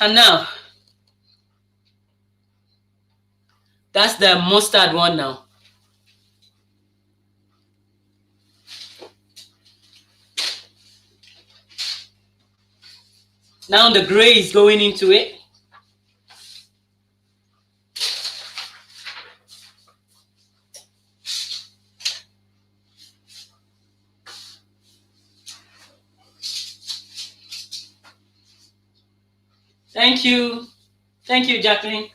And now, that's the mustard one now. Now the gray is going into it. Thank you. Thank you, Jacqueline.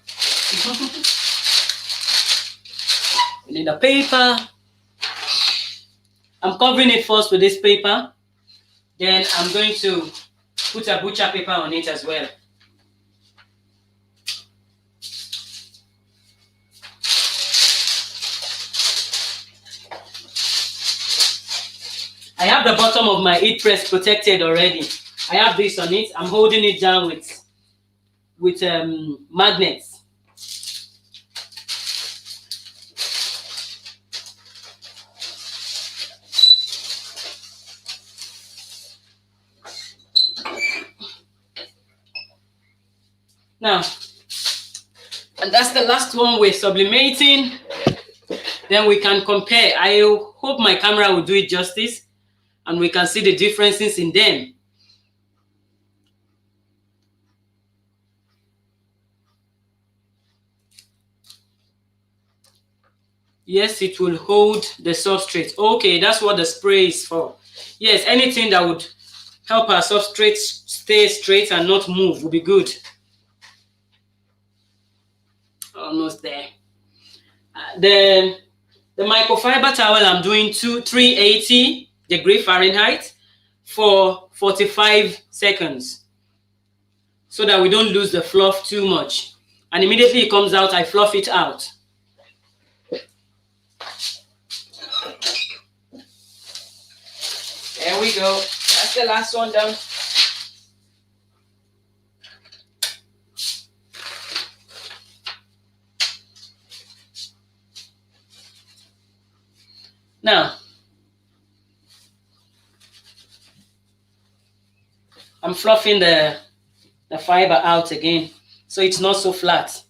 We need a paper. I'm covering it first with this paper. Then I'm going to put a butcher paper on it as well. I have the bottom of my heat press protected already. I have this on it. I'm holding it down with magnets. Now, And that's the last one we're sublimating. Then we can compare. I hope my camera will do it justice and we can see the differences in them. Yes, it will hold the substrate. Okay, that's what the spray is for. Yes, anything that would help our substrate stay straight and not move will be good. Almost there. Then the microfiber towel, I'm doing 380 degrees Fahrenheit for 45 seconds so that we don't lose the fluff too much. And immediately it comes out, I fluff it out. There we go. That's the last one done. Now, I'm fluffing the fiber out again, so it's not so flat.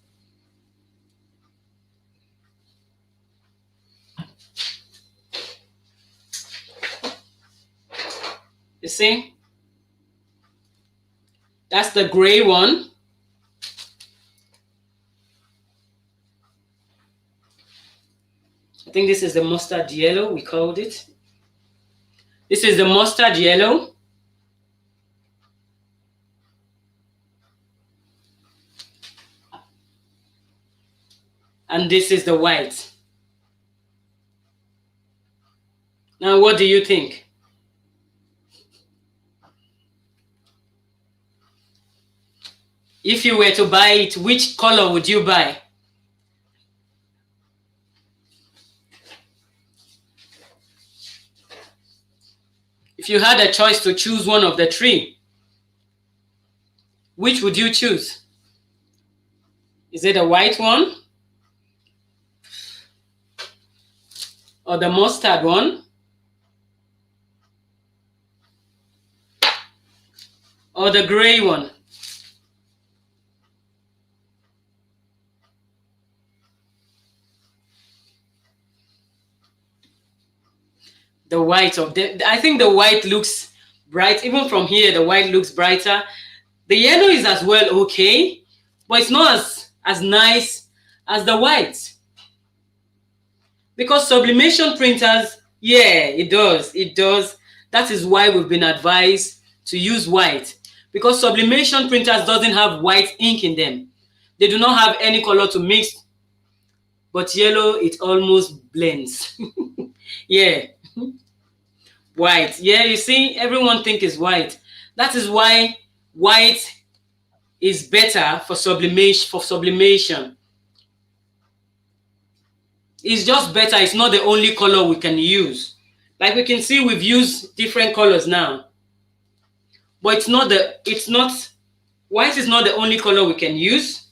You see? That's the gray one. I think this is the mustard yellow, we called it. This is the mustard yellow. And this is the white. Now, what do you think? If you were to buy it, which color would you buy? If you had a choice to choose one of the three, which would you choose? Is it a white one? Or the mustard one? Or the gray one? The white of the, I think the white looks bright. Even from here, the white looks brighter. The yellow is as well okay, but it's not as nice as the white. Because sublimation printers, yeah, it does. That is why we've been advised to use white. Because sublimation printers doesn't have white ink in them. They do not have any color to mix. But yellow, it almost blends. Yeah. White. Yeah, you see, everyone thinks it's white. That is why white is better for sublimation. It's just better. It's not the only color we can use. Like we can see, we've used different colors now. But white is not the only color we can use.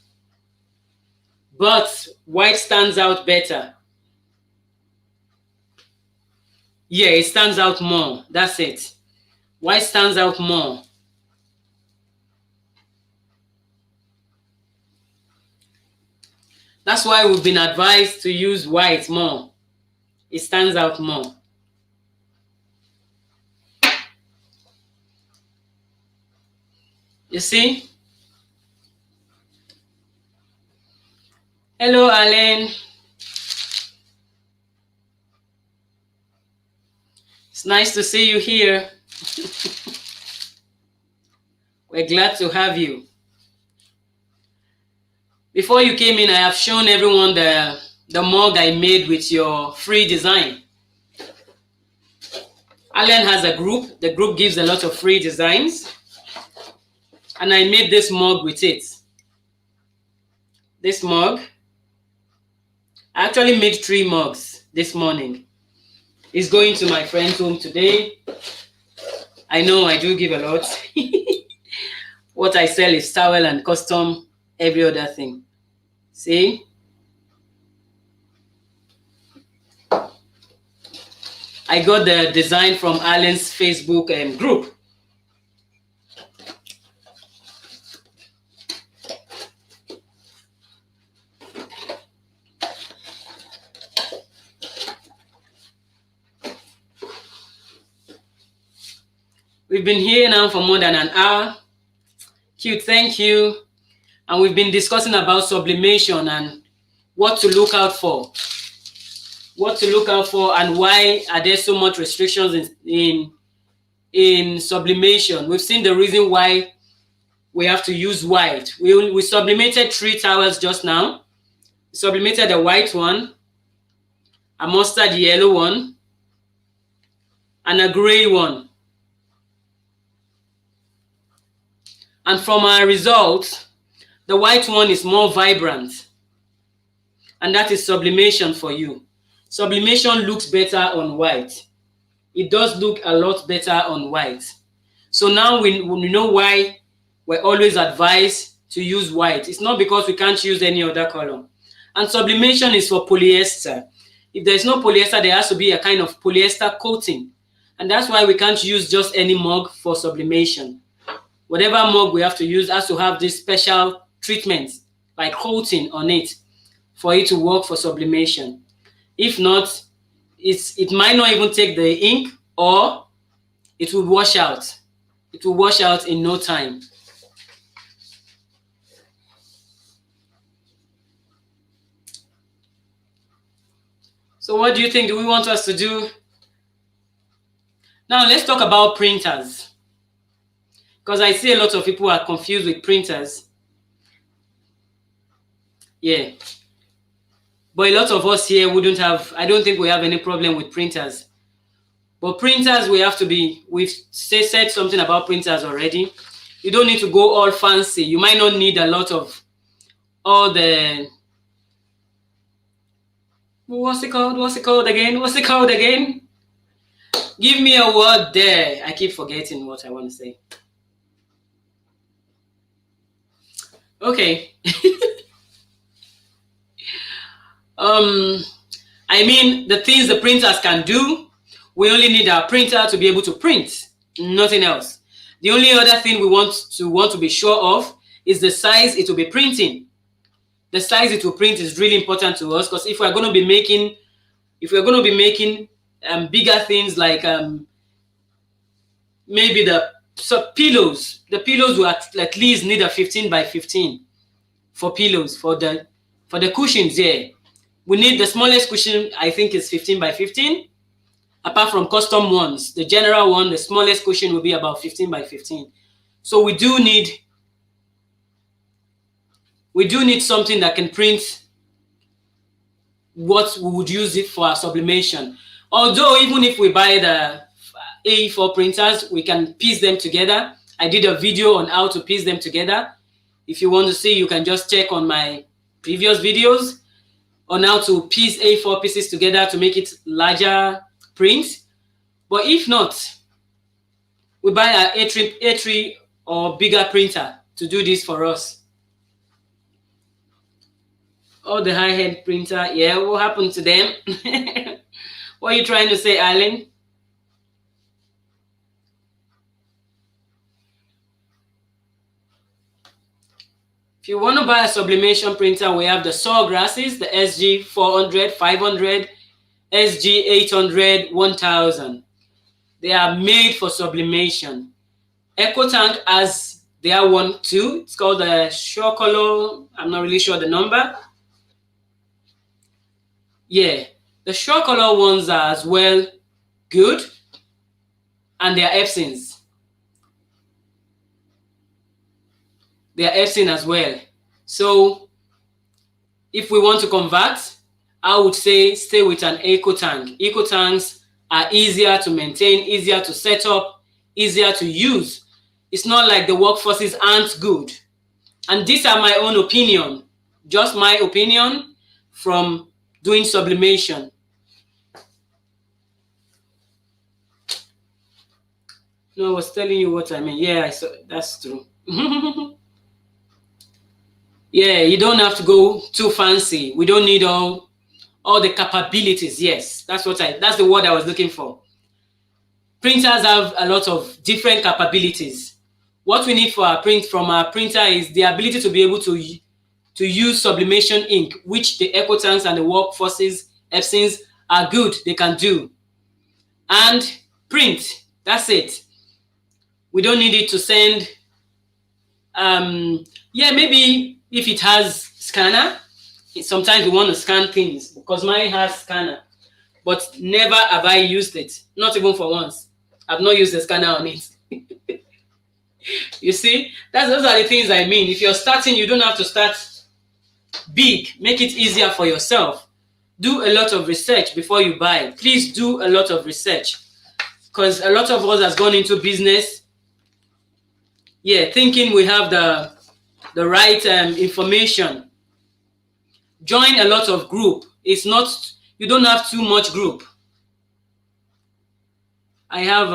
But white stands out better. Yeah, it stands out more. That's it. White stands out more. That's why we've been advised to use white more. It stands out more. You see? Hello, Alan. It's nice to see you here. We're glad to have you. Before you came in, I have shown everyone the mug I made with your free design. Alan has a group. The group gives a lot of free designs. And I made this mug with it. This mug. I actually made 3 mugs this morning. It's going to my friend's home today. I know I do give a lot. What I sell is towel and custom, every other thing. See? I got the design from Alan's Facebook group. We've been here now for more than an hour. Cute, thank you. And we've been discussing about sublimation and what to look out for. What to look out for and why are there so much restrictions in sublimation. We've seen the reason why we have to use white. We sublimated 3 towels just now. We sublimated the white one, a mustard yellow one, and a gray one. And from our results, the white one is more vibrant. And that is sublimation for you. Sublimation looks better on white. It does look a lot better on white. So now we know why we're always advised to use white. It's not because we can't use any other color. And sublimation is for polyester. If there's no polyester, there has to be a kind of polyester coating. And that's why we can't use just any mug for sublimation. Whatever mug we have to use has to have this special treatment, like coating on it, for it to work for sublimation. If not, it might not even take the ink, or it will wash out. It will wash out in no time. So what do you think? Do we want us to do? Now let's talk about printers. Because I see a lot of people are confused with printers. Yeah. But a lot of us here wouldn't have, I don't think we have any problem with printers. But printers, we've said something about printers already. You don't need to go all fancy. You might not need a lot of all the, what's it called again? Give me a word there. I keep forgetting what I want to say. Okay. I mean, the things the printers can do, we only need our printer to be able to print, nothing else. The only other thing we want to be sure of is the size it will be printing. The size it will print is really important to us, because if we're going to be making bigger things like maybe the pillows will at least need a 15 by 15 for pillows, for the cushions. Yeah, we need the smallest cushion, I think, is 15 by 15. Apart from custom ones, the general one, the smallest cushion will be about 15 by 15. So we do need something that can print what we would use it for our sublimation. Although even if we buy the A4 printers, we can piece them together. I did a video on how to piece them together. If you want to see, you can just check on my previous videos on how to piece A4 pieces together to make it larger print. But if not, we buy an A3 or bigger printer to do this for us. Oh, the high-end printer. Yeah, what happened to them? What are you trying to say, Alan? If you want to buy a sublimation printer, we have the Sawgrasses, the SG 400, 500, SG 800, 1000. They are made for sublimation. Ecotant has their one too. It's called the Chocolate. I'm not really sure the number. Yeah, the Chocolate ones are as well good, and they are Epsons. They are Epson as well. So if we want to convert, I would say stay with an Ecotant. Ecotanks are easier to maintain, easier to set up, easier to use. It's not like the workforces aren't good. And these are my own opinion, just my opinion from doing sublimation. No, I was telling you what I mean. Yeah, that's true. Yeah, you don't have to go too fancy. We don't need all the capabilities. Yes, that's the word I was looking for. Printers have a lot of different capabilities. What we need from our printer is the ability to be able to use sublimation ink, which the Ecotants and the Workforces Epsons are good, they can do. And print, that's it. We don't need it to send. Yeah, maybe if it has scanner, sometimes we want to scan things because mine has scanner, but never have I used it, not even for once. I've not used the scanner on it. You see, those are the things I mean. If you're starting, you don't have to start big. Make it easier for yourself. Do a lot of research before you buy. Please do a lot of research, because a lot of us has gone into business, thinking we have the right information. Join a lot of group. It's not, you don't have too much group. I have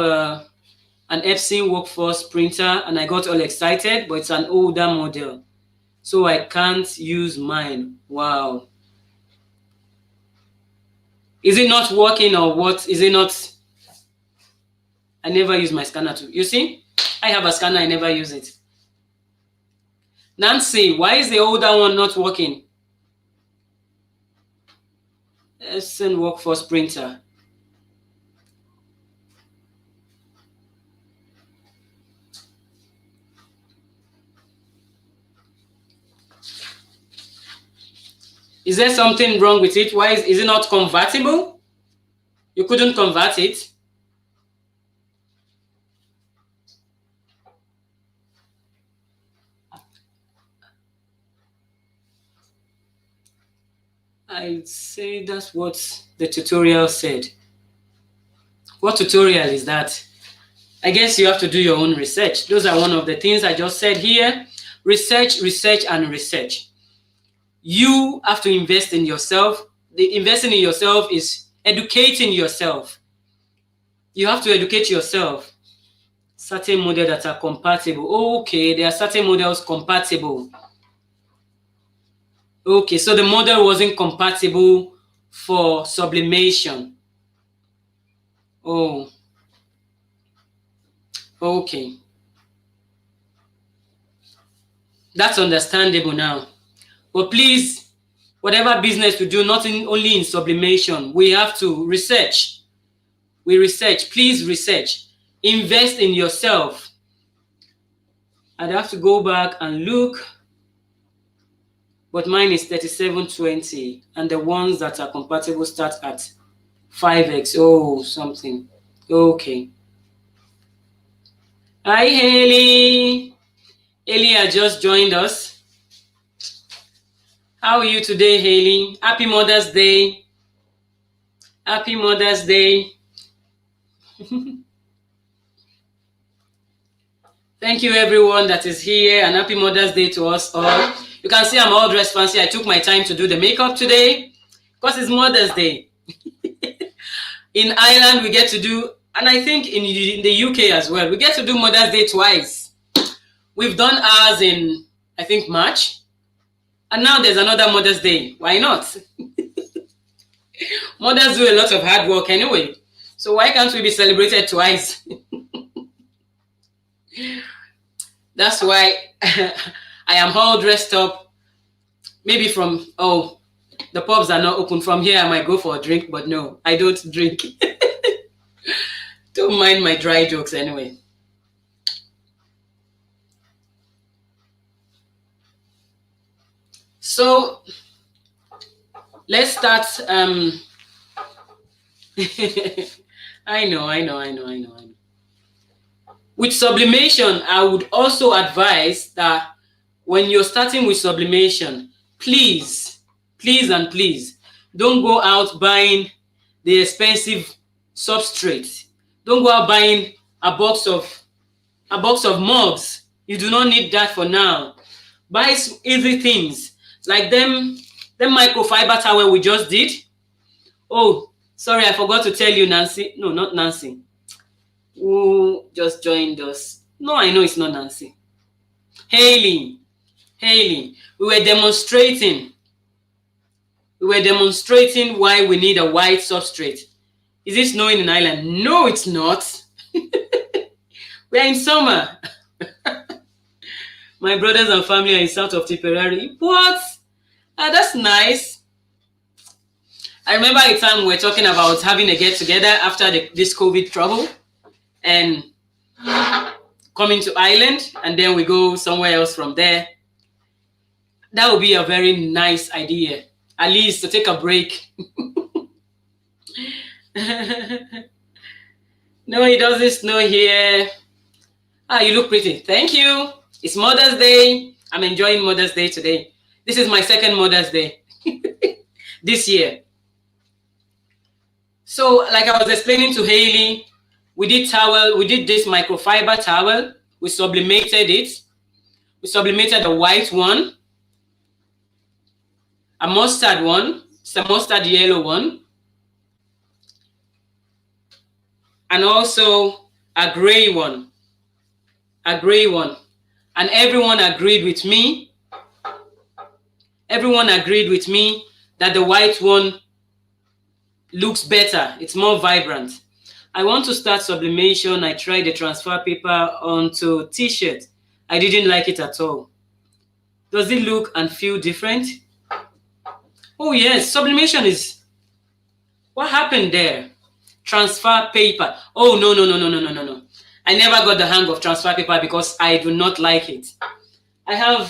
an Epson workforce printer and I got all excited, but it's an older model, so I can't use mine. Wow. Is it not working or what? Is it not? I never use my scanner too. You see, I have a scanner, I never use it. Nancy, why is the older one not working? Epson workforce printer. Is there something wrong with it? Why is it not convertible? You couldn't convert it? I'd say that's what the tutorial said. What tutorial is that? I guess you have to do your own research. Those are one of the things I just said here. Research, research, and research. You have to invest in yourself. The investing in yourself is educating yourself. You have to educate yourself. Certain models that are compatible. Okay, there are certain models compatible. Okay, so the model wasn't compatible for sublimation. Oh, okay. That's understandable now. But please, whatever business we do, not only in sublimation, we have to research. We research. Please research. Invest in yourself. I'd have to go back and look. But mine is 3720. And the ones that are compatible start at 5x. Oh, something. Okay. Hi, Haley. Haley has just joined us. How are you today, Haley? Happy Mother's Day. Happy Mother's Day. Thank you, everyone that is here, and happy Mother's Day to us all. You can see I'm all dressed fancy. I took my time to do the makeup today because it's Mother's Day. In Ireland, we get to do, and I think in the UK as well, we get to do Mother's Day twice. We've done ours in, I think, March. And now there's another Mother's Day. Why not? Mothers do a lot of hard work anyway. So why can't we be celebrated twice? That's why I am all dressed up. Maybe from, the pubs are not open. From here, I might go for a drink, but no, I don't drink. Don't mind my dry jokes anyway. So let's start. I know. With sublimation, I would also advise that when you're starting with sublimation, please, don't go out buying the expensive substrate. Don't go out buying a box of mugs. You do not need that for now. Buy easy things like them microfiber towel we just did. Oh, sorry, I forgot to tell you, Nancy. No, not Nancy. Who just joined us? No, I know it's not Nancy. Haley. We were demonstrating why we need a white substrate. Is it snowing in Ireland? No, it's not. We are in summer. My brothers and family are in south of Tipperary. What? That's nice. I remember a time we were talking about having a get-together after this COVID trouble. And coming to Ireland, and then we go somewhere else from there. That would be a very nice idea, at least to take a break. No, it doesn't snow here. Ah, you look pretty. Thank you. It's Mother's Day. I'm enjoying Mother's Day today. This is my second Mother's Day this year. So, like I was explaining to Haley, we did towel. We did this microfiber towel. We sublimated it. We sublimated a white one, a mustard one, it's a mustard yellow one, and also a gray one. A gray one. And everyone agreed with me. Everyone agreed with me that the white one looks better. It's more vibrant. I want to start sublimation. I tried the transfer paper onto t-shirt. I didn't like it at all. Does it look and feel different? Oh yes, sublimation is... What happened there? Transfer paper. Oh, no. I never got the hang of transfer paper because I do not like it. I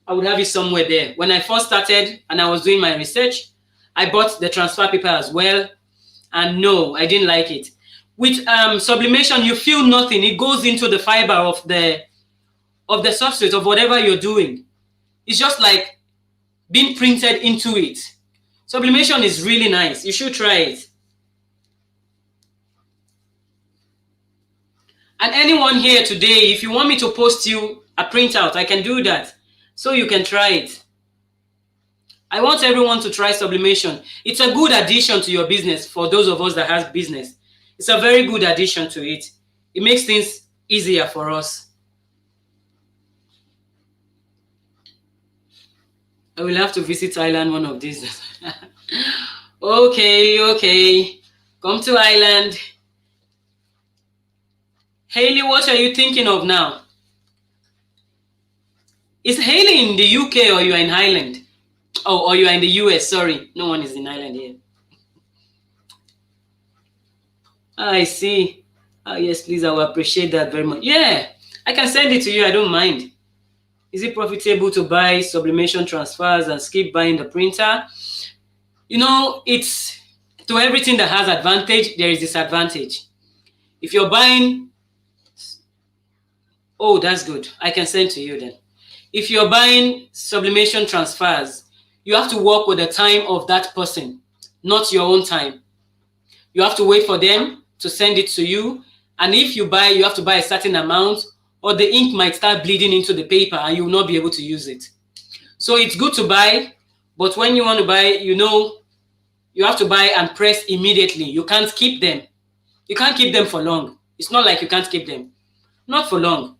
would have it somewhere there. When I first started and I was doing my research, I bought the transfer paper as well. And no, I didn't like it. With sublimation, you feel nothing. It goes into the fiber of the substrate of whatever you're doing. It's just like being printed into it. Sublimation is really nice. You should try it. And anyone here today, if you want me to post you a printout, I can do that. So you can try it. I want everyone to try sublimation. It's a good addition to your business for those of us that have business. It's a very good addition to it. It makes things easier for us. I will have to visit Ireland one of these days. Okay. Come to Ireland. Haley, what are you thinking of now? Is Haley in the UK or you are in Ireland? Oh, or you are in the US, sorry. No one is in Ireland here. I see. Oh, yes, please, I will appreciate that very much. Yeah, I can send it to you, I don't mind. Is it profitable to buy sublimation transfers and skip buying the printer? You know, it's to everything that has advantage, there is disadvantage. If you're buying... Oh, that's good. I can send to you then. If you're buying sublimation transfers, you have to work with the time of that person, not your own time. You have to wait for them to send it to you. And if you buy, you have to buy a certain amount, or the ink might start bleeding into the paper and you will not be able to use it. So it's good to buy, but when you want to buy, you know, you have to buy and press immediately. You can't keep them. You can't keep them for long. It's not like you can't keep them. Not for long.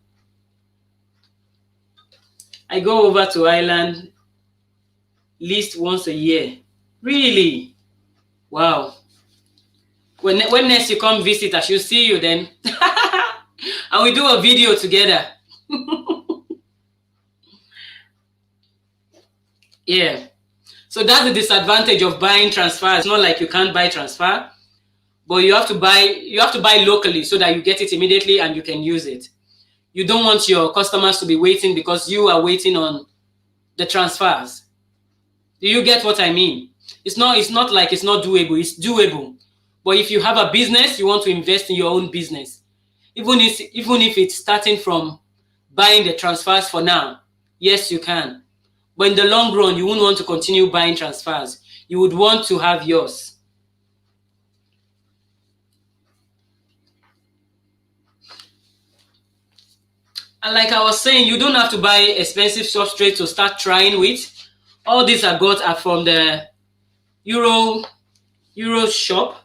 I go over to Ireland at least once a year. Really? Wow. When next you come visit, I should see you then. And we do a video together. Yeah. So that's the disadvantage of buying transfer. It's not like you can't buy transfer, but you have to buy locally so that you get it immediately and you can use it. You don't want your customers to be waiting because you are waiting on the transfers. Do you get what I mean? It's not like it's not doable. It's doable. But if you have a business, you want to invest in your own business. Even if it's starting from buying the transfers for now, yes, you can. But in the long run, you wouldn't want to continue buying transfers. You would want to have yours. And like I was saying, you don't have to buy expensive substrate to start trying with. All these are from the Euro shop.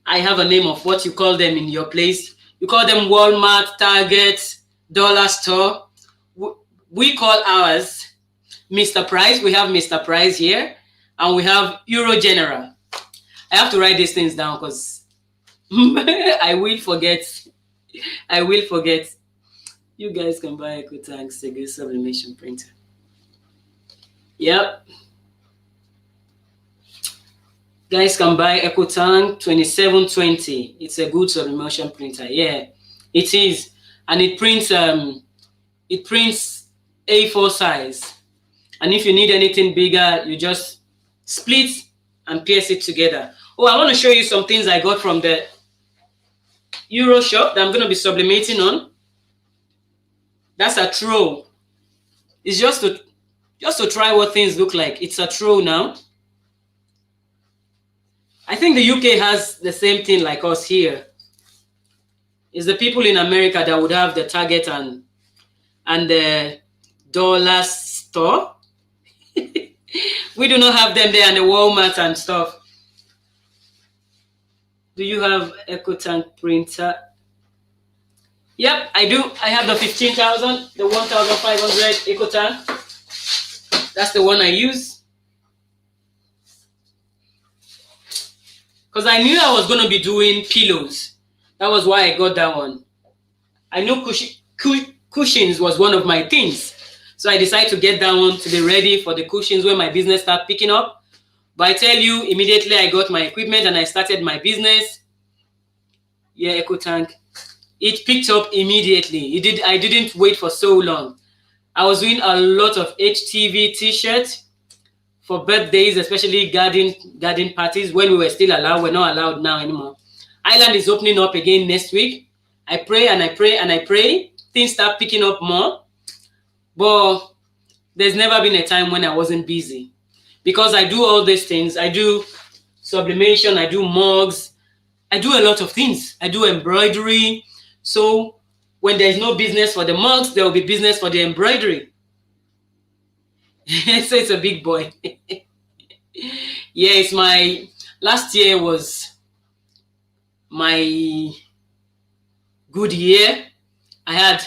I have a name of what you call them in your place. You call them Walmart, Target, Dollar Store. We call ours Mr. Price. We have Mr. Price here. And we have Euro General. I have to write these things down because I will forget. You guys can buy Ecotant, it's a good sublimation printer. Yep. Guys can buy Ecotant 2720. It's a good sublimation printer. Yeah, it is. and it prints A4 size. And if you need anything bigger, you just split and pierce it together. Oh, I want to show you some things I got from the Euro shop that I'm going to be sublimating on. That's a throw. It's just to try what things look like. It's a throw now. I think the UK has the same thing like us here. It's the people in America that would have the Target and the dollar store. We do not have them there, and the Walmart and stuff. Do you have Ecotant printer? Yep, I do. I have the 15,000, the 1,500 Ecotant. That's the one I use. Because I knew I was going to be doing pillows. That was why I got that one. I knew cushions was one of my things. So I decided to get that one to be ready for the cushions when my business started picking up. But I tell you, immediately I got my equipment and I started my business. Yeah, Ecotank. It picked up immediately. I didn't wait for so long. I was doing a lot of HTV t-shirts for birthdays, especially garden parties when we were still allowed. We're not allowed now anymore. Ireland is opening up again next week. I pray and I pray and I pray. Things start picking up more. But there's never been a time when I wasn't busy. Because I do all these things. I do sublimation, I do mugs, I do a lot of things. I do embroidery. So when there's no business for the mugs, there will be business for the embroidery. So it's a big boy. Yeah, last year was my good year. I had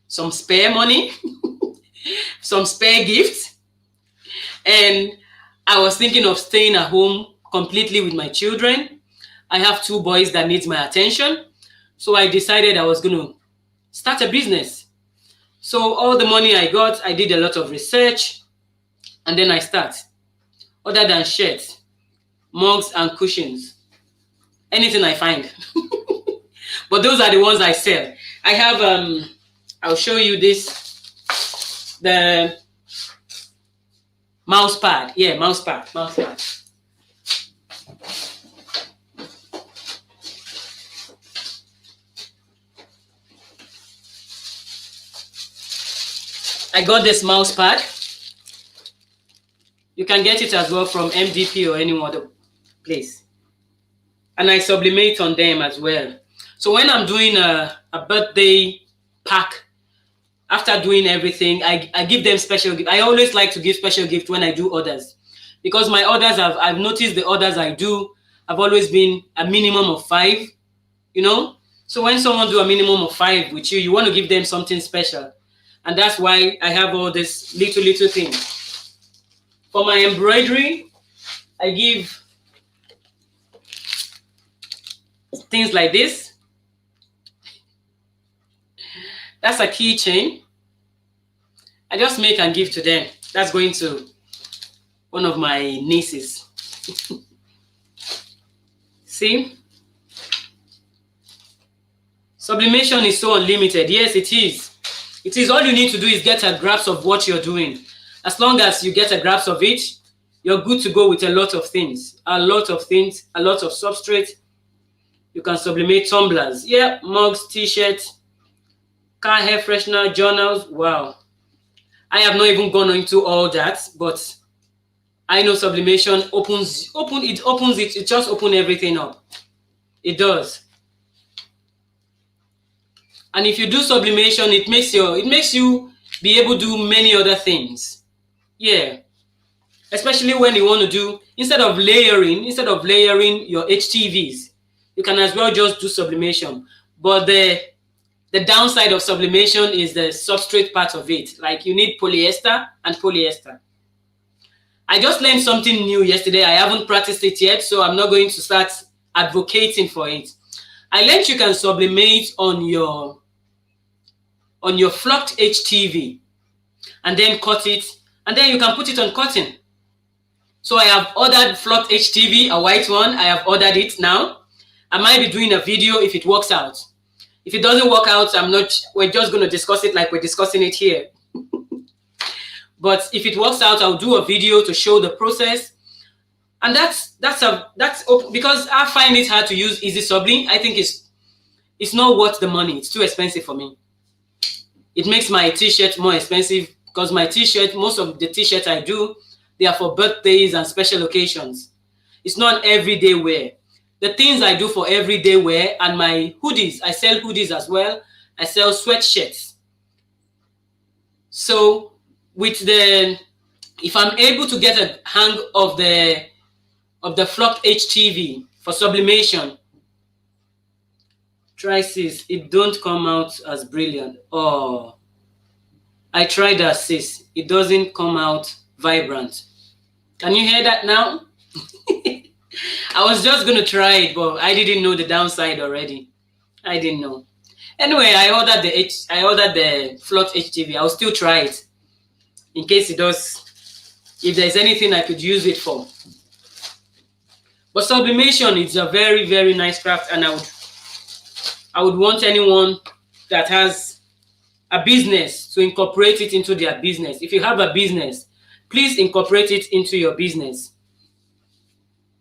some spare money, some spare gifts, and I was thinking of staying at home completely with my children. I have 2 boys that need my attention, so I decided I was going to start a business. So all the money I got, I did a lot of research, and then I start. Other than shirts, mugs, and cushions, anything I find. But those are the ones I sell. I have, I'll show you this, the mouse pad. Yeah, mouse pad. I got this mouse pad. You can get it as well from MDP or any other place. And I sublimate on them as well. So when I'm doing a birthday pack, after doing everything, I give them special gift. I always like to give special gift when I do orders. Because my orders, I've noticed the orders I do have always been a minimum of 5, you know. So when someone do a minimum of 5 with you, you want to give them something special. And that's why I have all this little things. For my embroidery, I give things like this. That's a keychain. I just make and give to them. That's going to one of my nieces. See? Sublimation is so unlimited. Yes, it is. It is. All you need to do is get a grasp of what you're doing. As long as you get a grasp of it, you're good to go with a lot of things. A lot of substrate. You can sublimate tumblers. Yeah, mugs, t-shirts, car hair freshener, journals. Wow. I have not even gone into all that, but I know sublimation opens it just opens everything up. It does. And if you do sublimation, it makes you be able to do many other things. Yeah. Especially when you want to do, instead of layering your HTVs, you can as well just do sublimation. But the downside of sublimation is the substrate part of it. Like you need polyester and polyester. I just learned something new yesterday. I haven't practiced it yet, so I'm not going to start advocating for it. I learned you can sublimate on your flocked HTV and then cut it, and then you can put it on cotton. So I have ordered flocked HTV, a white one. I have ordered it now. I might be doing a video if it works out. If it doesn't work out, we're just going to discuss it like we're discussing it here. But if it works out, I'll do a video to show the process. And that's because I find it hard to use Easy Sublim. I think it's not worth the money. It's too expensive for me. It makes my t-shirt more expensive because my t-shirt, most of the t-shirts I do, they are for birthdays and special occasions. It's not everyday wear. The things I do for everyday wear and my hoodies, I sell hoodies as well. I sell sweatshirts. So if I'm able to get a hang of the flocked HTV for sublimation, try sis, it don't come out as brilliant. Oh, I tried that sis, it doesn't come out vibrant. Can you hear that now? I was just gonna try it, but I didn't know the downside already. I didn't know. Anyway, I ordered the flocked HTV. I'll still try it in case it does. If there's anything I could use it for. But sublimation is a very, very nice craft, and I would want anyone that has a business to incorporate it into their business. If you have a business, please incorporate it into your business.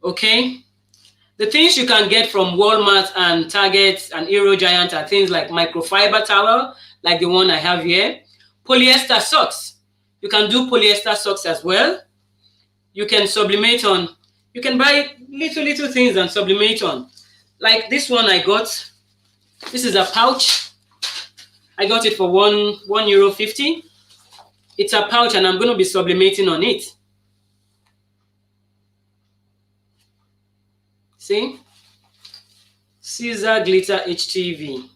Okay? The things you can get from Walmart and Target and Giant are things like microfiber towel, like the one I have here. Polyester socks. You can do polyester socks as well. You can sublimate on. You can buy little things and sublimate on. Like this one I got. This is a pouch. I got it for €1.50. It's a pouch and I'm going to be sublimating on it. See? Scissor glitter HTV.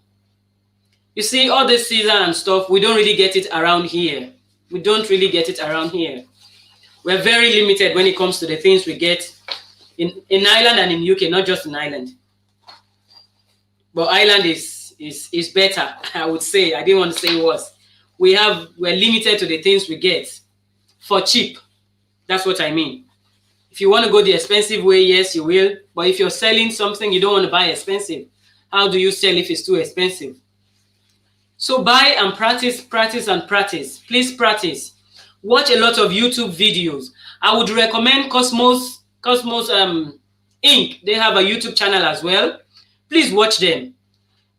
You see all this scissor and stuff, we don't really get it around here. We don't really get it around here. We're very limited when it comes to the things we get in Ireland and in UK, not just in Ireland. But Ireland is better, I would say. I didn't want to say worse. We're limited to the things we get for cheap. That's what I mean. If you want to go the expensive way, yes, you will. But if you're selling something you don't want to buy expensive, how do you sell if it's too expensive? So buy and practice, practice and practice. Please practice. Watch a lot of YouTube videos. I would recommend Cosmos Inc. They have a YouTube channel as well. Please watch them.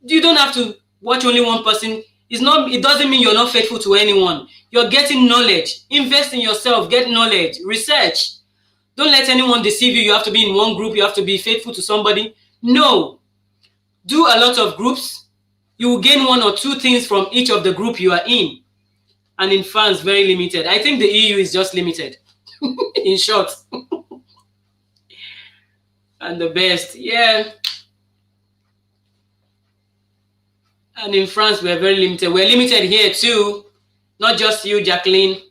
You don't have to watch only one person. It doesn't mean you're not faithful to anyone. You're getting knowledge. Invest in yourself. Get knowledge. Research. Don't let anyone deceive you. You have to be in one group. You have to be faithful to somebody. No. Do a lot of groups. You will gain one or two things from each of the group you are in. And in France, very limited. I think the EU is just limited. In short. And the best. Yeah. And in France, we're very limited. We're limited here too. Not just you, Jacqueline.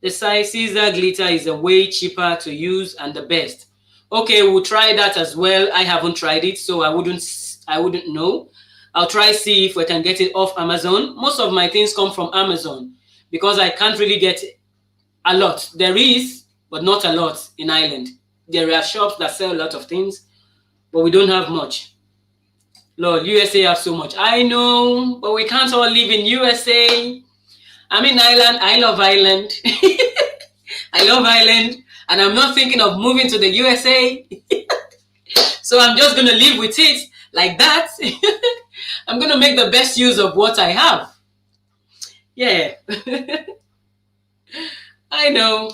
The size scissor glitter is a way cheaper to use and the best. Okay, we'll try that as well. I haven't tried it, so I wouldn't know. I'll try see if we can get it off Amazon. Most of my things come from Amazon because I can't really get a lot. There is, but not a lot in Ireland. There are shops that sell a lot of things, but we don't have much. Lord, USA have so much. I know, but we can't all live in USA. I'm in Ireland. I love Ireland. I love Ireland. And I'm not thinking of moving to the USA. So I'm just going to live with it like that. I'm going to make the best use of what I have. Yeah. I know.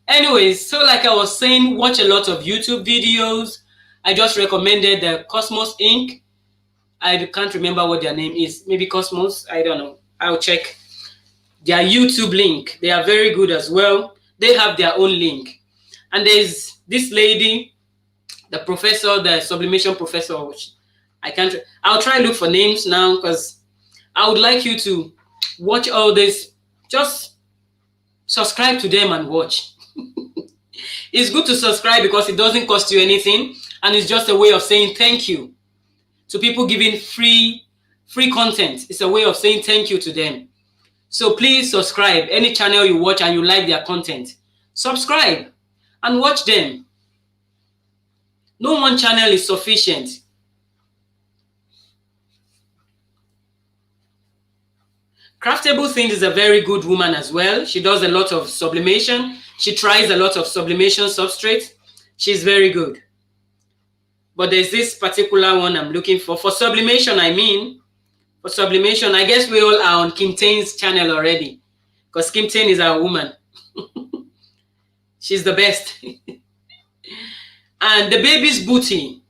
Anyways, so like I was saying, watch a lot of YouTube videos. I just recommended the Cosmos Inc. I can't remember what their name is. Maybe Cosmos. I don't know. I'll check. Their YouTube link. They are very good as well. They have their own link. And there's this lady, the professor, the sublimation professor. I'll try to look for names now because I would like you to watch all this. Just subscribe to them and watch. It's good to subscribe because it doesn't cost you anything. And it's just a way of saying thank you to people giving free content. It's a way of saying thank you to them. So please subscribe. Any channel you watch and you like their content, subscribe and watch them. No one channel is sufficient. Craftable Things is a very good woman as well. She does a lot of sublimation. She tries a lot of sublimation substrate. She's very good. But there's this particular one I'm looking for. For sublimation, for sublimation, I guess we all are on Kim Tain's channel already. Because Kim Tain is our woman. She's the best. And the Baby's Booty,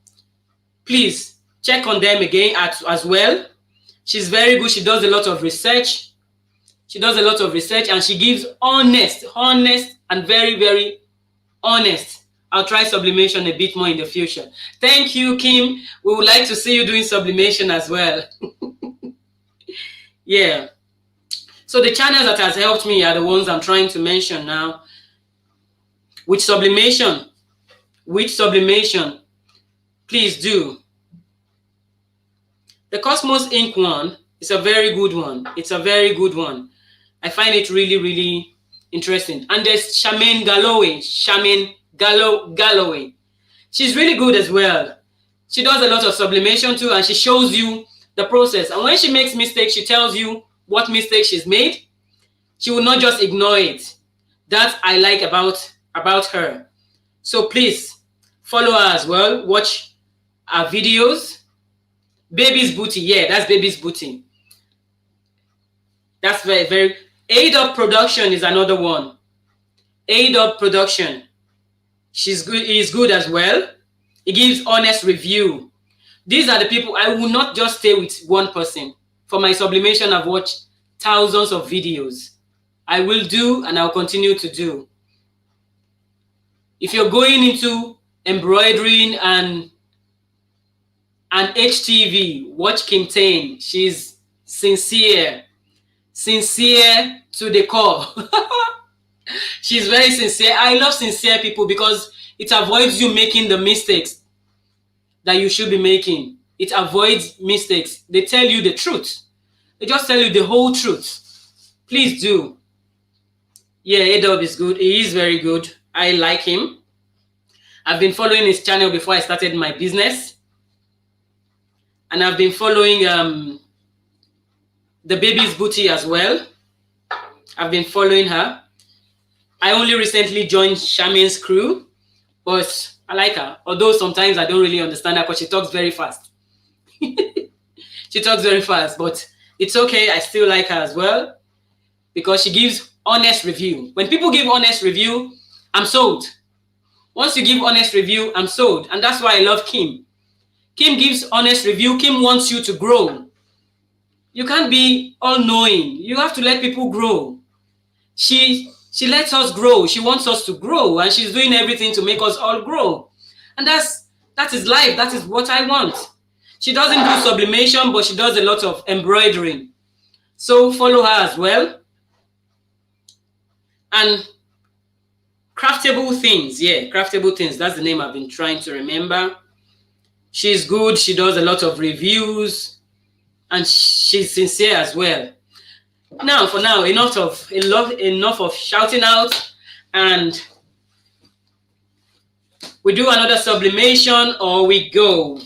please check on them again as well. She's very good. She does a lot of research. And she gives honest and very, very honest. I'll try sublimation a bit more in the future. Thank you, Kim. We would like to see you doing sublimation as well. Yeah. So the channels that has helped me are the ones I'm trying to mention now. With sublimation, please do. The Cosmos Ink one is a very good one. It's a very good one. I find it really, really interesting. And there's Charmaine Galloway. She's really good as well. She does a lot of sublimation too, and she shows you the process. And when she makes mistakes, she tells you what mistake she's made. She will not just ignore it. That I like about her. So please follow her as well. Watch our videos. Baby's Booty. Yeah, that's Baby's Booty. That's very, very... A-Dub Production is another one. A-Dub Production. He's good as well. He gives honest review. These are the people. I will not just stay with one person. For my sublimation, I've watched thousands of videos. I will do and I'll continue to do. If you're going into embroidering and HTV, watch Kim Tain. She's sincere to the core. She's very sincere. I love sincere people because it avoids you making the mistakes that you should be making. It avoids mistakes. They tell you the truth. They just tell you the whole truth. Please do. Yeah, A-Dub is good. He is very good. I like him. I've been following his channel before I started my business. And I've been following the Baby's Booty as well. I've been following her. I only recently joined Charmaine's crew, but I like her. Although sometimes I don't really understand her because she talks very fast. She talks very fast, but it's okay. I still like her as well because she gives honest review. When people give honest review, I'm sold. Once you give honest review, I'm sold. And that's why I love Kim. Kim gives honest review. Kim wants you to grow. You can't be all-knowing. You have to let people grow. She lets us grow. She wants us to grow, and she's doing everything to make us all grow. And that is life. That is what I want. She doesn't do sublimation, but she does a lot of embroidering. So follow her as well. And Craftable Things. Yeah, Craftable Things. That's the name I've been trying to remember. She's good. She does a lot of reviews. And she's sincere as well. Now, for now, enough of shouting out. And we do another sublimation or we go.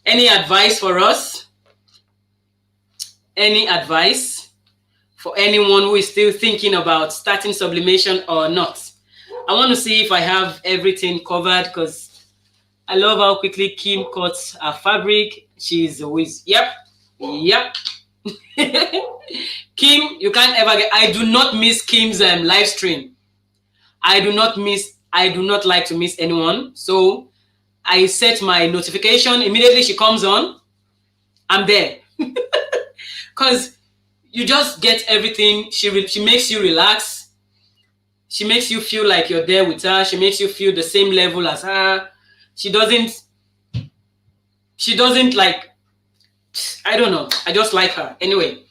Any advice for us? Any advice for anyone who is still thinking about starting sublimation or not? I want to see if I have everything covered because I love how quickly Kim cuts her fabric. She's always, yep. Kim, you can't ever get, I do not miss Kim's live stream. I do not like to miss anyone. So I set my notification. Immediately she comes on, I'm there. Because you just get everything. She makes you relax. She makes you feel like you're there with her. She makes you feel the same level as her. She doesn't like, I don't know. I just like her. Anyway,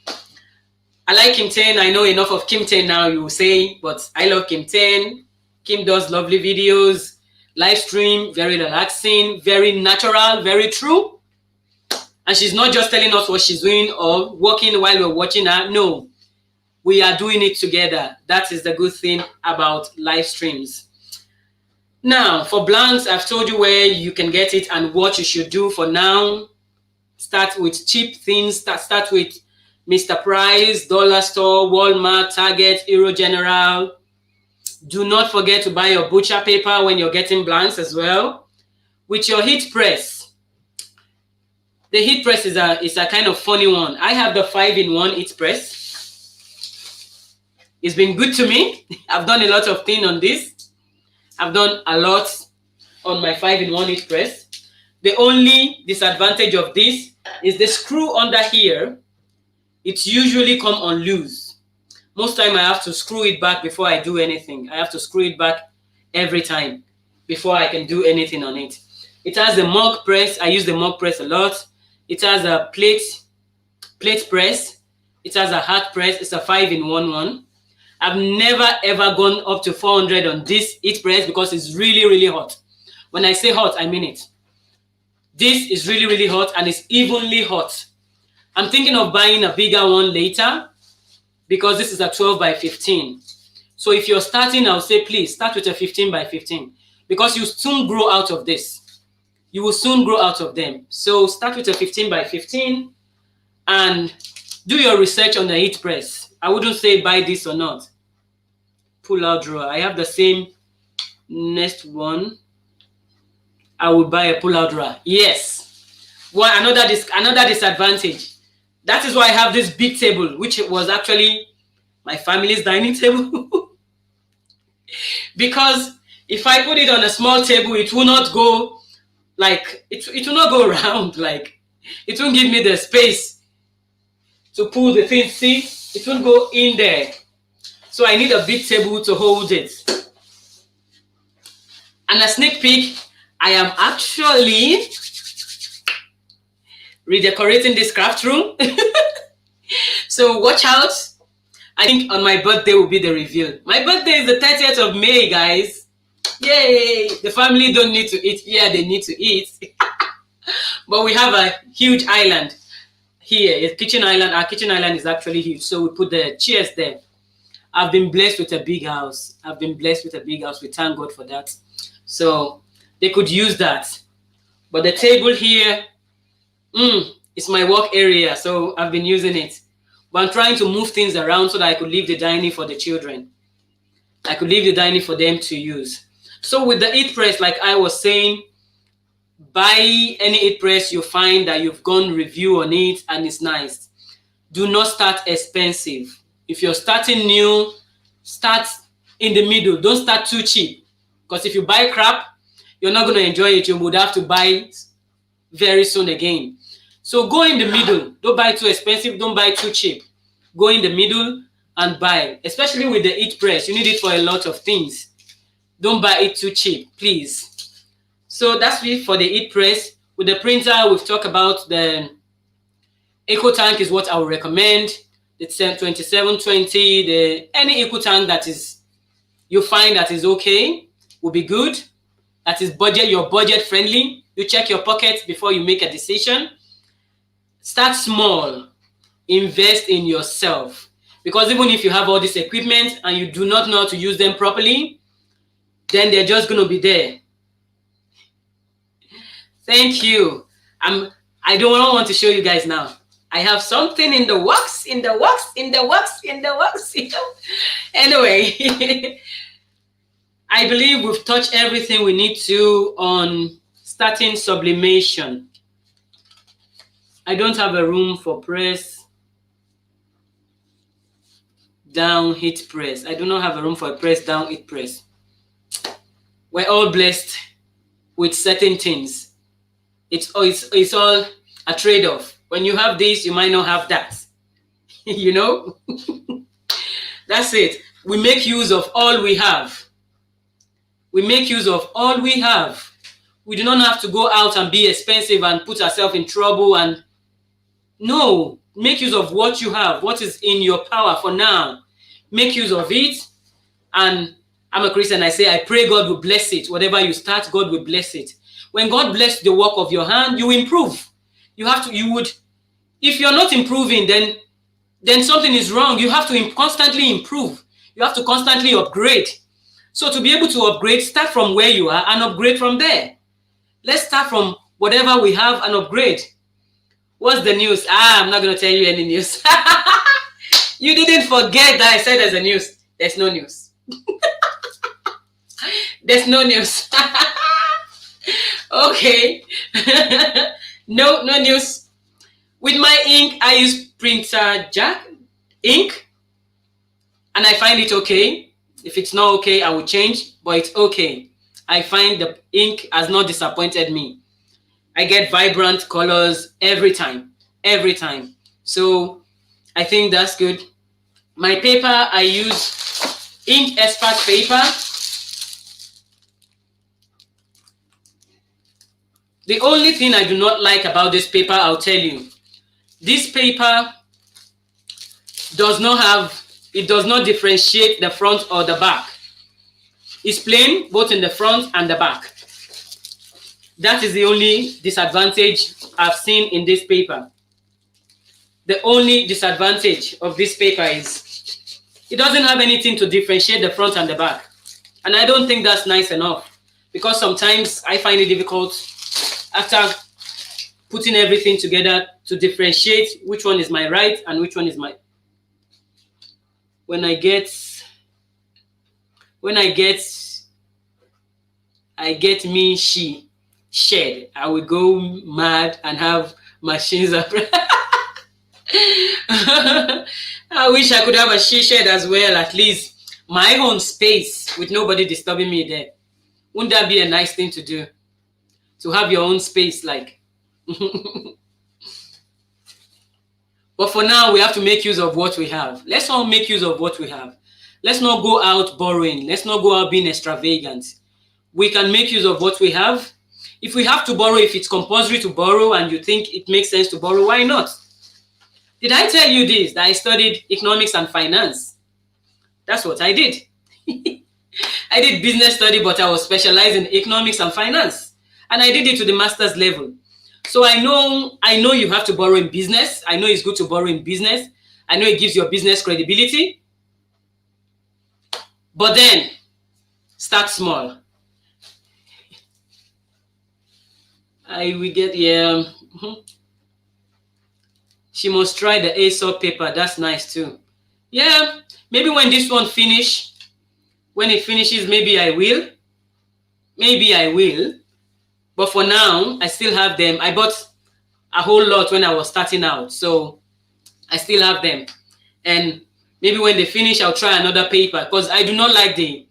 I like Kim Tain. I know enough of Kim Tain now, you will say, but I love Kim Tain. Kim does lovely videos, live stream, very relaxing, very natural, very true. And she's not just telling us what she's doing or working while we're watching her. No, we are doing it together. That is the good thing about live streams. Now, for blanks, I've told you where you can get it and what you should do for now. Start with cheap things. Start with Mr. Price, Dollar Store, Walmart, Target, Euro General. Do not forget to buy your butcher paper when you're getting blanks as well. With your heat press. The heat press is a kind of funny one. I have the 5-in-1 heat press. It's been good to me. I've done a lot of things on this. I've done a lot on my 5-in-1 heat press. The only disadvantage of this is the screw under here. It's usually come on loose. Most time I have to screw it back before I do anything. I have to screw it back every time before I can do anything on it. It has a mug press. I use the mug press a lot. It has a plate press. It has a hat press. It's a 5-in-1 one. I've never ever gone up to 400 on this heat press because it's really, really hot. When I say hot, I mean it. This is really, really hot and it's evenly hot. I'm thinking of buying a bigger one later because this is a 12x15. So if you're starting, I'll say please start with a 15x15 because you soon grow out of this. You will soon grow out of them. So start with a 15x15 and do your research on the heat press. I wouldn't say buy this or not. Pull out drawer. I have the same next one. I would buy a pull out drawer. Yes. Well, another disadvantage. That is why I have this big table, which was actually my family's dining table. Because if I put it on a small table, it will not go like it will not go around. Like it won't give me the space to pull the thing. See, it won't go in there. So I need a big table to hold it. And a sneak peek, I am actually redecorating this craft room. So watch out. I think on my birthday will be the reveal. My birthday is the 30th of May, guys. Yay! The family don't need to eat. Yeah, they need to eat. But we have a huge island here, a kitchen island. Our kitchen island is actually huge. So we put the chairs there. I've been blessed with a big house. We thank God for that. So they could use that. But the table here, it's my work area. So I've been using it. But I'm trying to move things around so that I could leave the dining for the children. I could leave the dining for them to use. So with the heat press, like I was saying, buy any heat press you find that you've gone review on it and it's nice. Do not start expensive. If you're starting new, start in the middle. Don't start too cheap. Because if you buy crap, you're not going to enjoy it. You would have to buy it very soon again. So go in the middle. Don't buy too expensive. Don't buy too cheap. Go in the middle and buy. Especially with the heat press. You need it for a lot of things. Don't buy it too cheap, please. So that's it for the heat press. With the printer, we've talked about the Ecotant is what I would recommend. The 2720, any Ecotant that is you find that is okay will be good. That is your budget friendly. You check your pockets before you make a decision. Start small. Invest in yourself. Because even if you have all this equipment and you do not know how to use them properly, then they're just going to be there. Thank you. I don't want to show you guys now. I have something in the works. Anyway, I believe we've touched everything we need to on starting sublimation. I don't have a room for press down heat press. I do not have a room for a press down heat press. We're all blessed with certain things. It's all a trade-off. When you have this, you might not have that. You know? That's it. We make use of all we have. We make use of all we have. We do not have to go out and be expensive and put ourselves in trouble. And no, make use of what you have, what is in your power for now. Make use of it. And I'm a Christian. I say, I pray God will bless it. Whatever you start, God will bless it. When God bless the work of your hand, you improve. If you're not improving, then something is wrong. You have to constantly improve. You have to constantly upgrade. So to be able to upgrade, start from where you are and upgrade from there. Let's start from whatever we have and upgrade. What's the news? I'm not going to tell you any news. You didn't forget that I said there's a news. There's no news. There's no news. Okay. No news. With my ink, I use printer jack ink, and I find it okay. If it's not okay, I will change, but it's okay. I find the ink has not disappointed me. I get vibrant colors every time. So I think that's good. My paper, I use Ink Expert paper. The only thing I do not like about this paper, I'll tell you. This paper does not differentiate the front or the back. It's plain both in the front and the back. That is the only disadvantage I've seen in this paper. The only disadvantage of this paper is it doesn't have anything to differentiate the front and the back. And I don't think that's nice enough, because sometimes I find it difficult after putting everything together to differentiate which one is my right and which one is my... When I get me shed, I will go mad and have machines up. I wish I could have a she shed as well, at least my own space with nobody disturbing me there. Wouldn't that be a nice thing to do? To have your own space, like. But for now, we have to make use of what we have. Let's all make use of what we have. Let's not go out borrowing. Let's not go out being extravagant. We can make use of what we have. If we have to borrow, if it's compulsory to borrow and you think it makes sense to borrow, why not? Did I tell you this, that I studied economics and finance? That's what I did. I did business study, but I was specialized in economics and finance. And I did it to the master's level. So I know you have to borrow in business. I know it's good to borrow in business. I know it gives your business credibility. But then, start small. She must try the Aesop paper. That's nice too. Yeah, maybe when this one finishes, maybe I will. But for now, I still have them. I bought a whole lot when I was starting out, so I still have them. And maybe when they finish, I'll try another paper, because I do not like the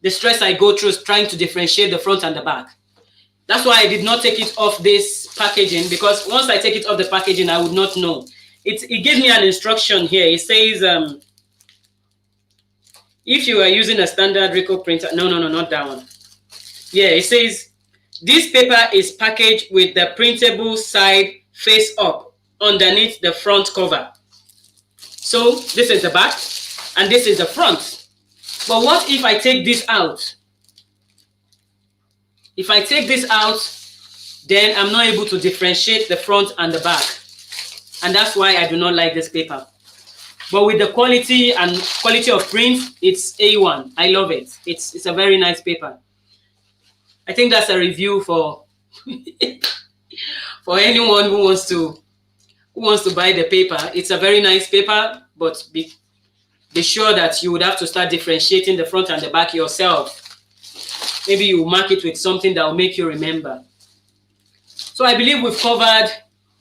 stress I go through trying to differentiate the front and the back. That's why I did not take it off this packaging, because once I take it off the packaging, I would not know. It gives me an instruction here. It says, if you are using a standard Ricoh printer, no, not that one. Yeah, it says, this paper is packaged with the printable side face up underneath the front cover. So this is the back and this is the front. But what if I take this out? If I take this out, then I'm not able to differentiate the front and the back. And that's why I do not like this paper. But with the quality of print, it's A1. I love it. It's a very nice paper. I think that's a review for for anyone who wants to buy the paper. It's a very nice paper, but be sure that you would have to start differentiating the front and the back yourself. Maybe you mark it with something that will make you remember. So I believe we've covered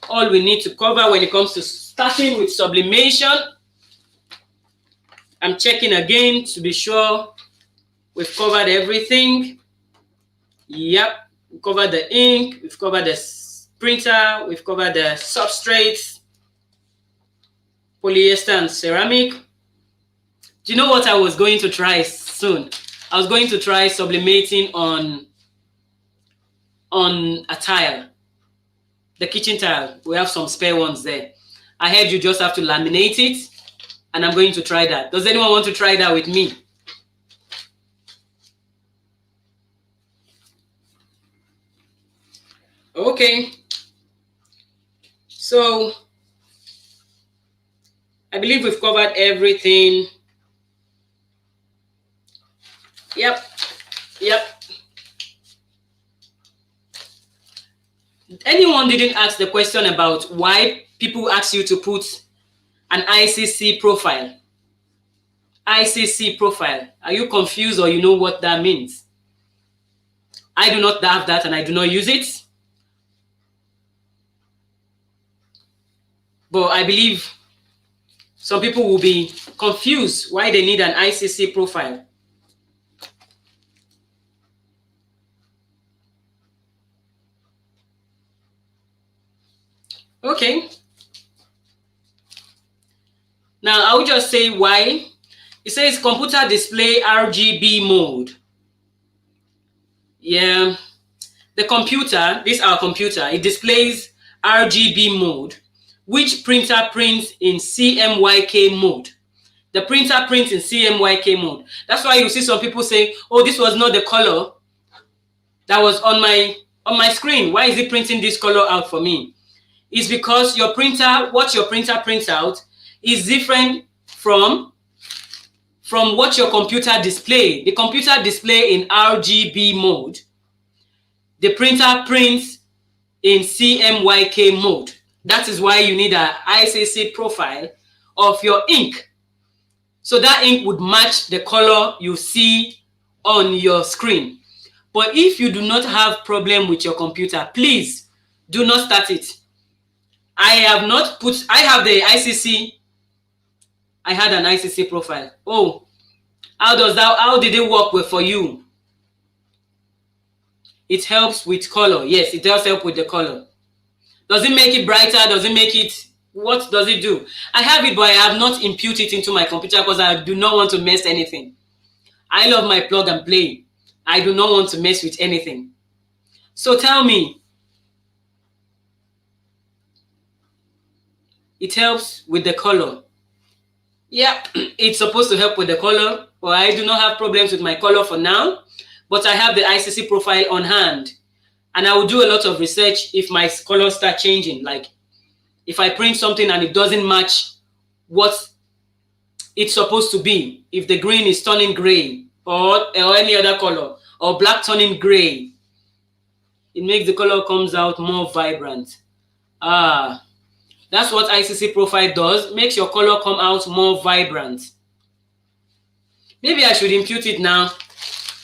all we need to cover when it comes to starting with sublimation. I'm checking again to be sure we've covered everything. Yep, we've covered the ink, we've covered the printer, we've covered the substrates, polyester and ceramic. Do you know what I was going to try soon? I was going to try sublimating on a tile, the kitchen tile. We have some spare ones there. I heard you just have to laminate it, and I'm going to try that. Does anyone want to try that with me? Okay. So I believe we've covered everything. Yep. Anyone didn't ask the question about why people ask you to put an ICC profile? ICC profile. Are you confused or you know what that means? I do not have that and I do not use it. But I believe some people will be confused why they need an ICC profile. Okay. Now, I will just say why. It says computer display RGB mode. Yeah. The computer, this is our computer, it displays RGB mode, which printer prints in CMYK mode. The printer prints in CMYK mode. That's why you see some people say, oh, this was not the color that was on my screen. Why is it printing this color out for me? It's because your printer, what your printer prints out is different from what your computer display. The computer display in RGB mode. The printer prints in CMYK mode. That is why you need an ICC profile of your ink. So that ink would match the color you see on your screen. But if you do not have problem with your computer, please do not start it. I have the ICC. I had an ICC profile. Oh, how did it work for you? It helps with color. Yes, it does help with the color. Does it make it brighter? Does it make it, what does it do? I have it, but I have not imputed it into my computer because I do not want to mess anything. I love my plug and play. I do not want to mess with anything. So tell me, it helps with the color. Yeah, it's supposed to help with the color, but I do not have problems with my color for now. But I have the ICC profile on hand. And I will do a lot of research if my colors start changing. Like if I print something and it doesn't match what it's supposed to be. If the green is turning gray or any other color, or black turning gray, it makes the color comes out more vibrant. That's what ICC profile does. Makes your color come out more vibrant. Maybe I should impute it now.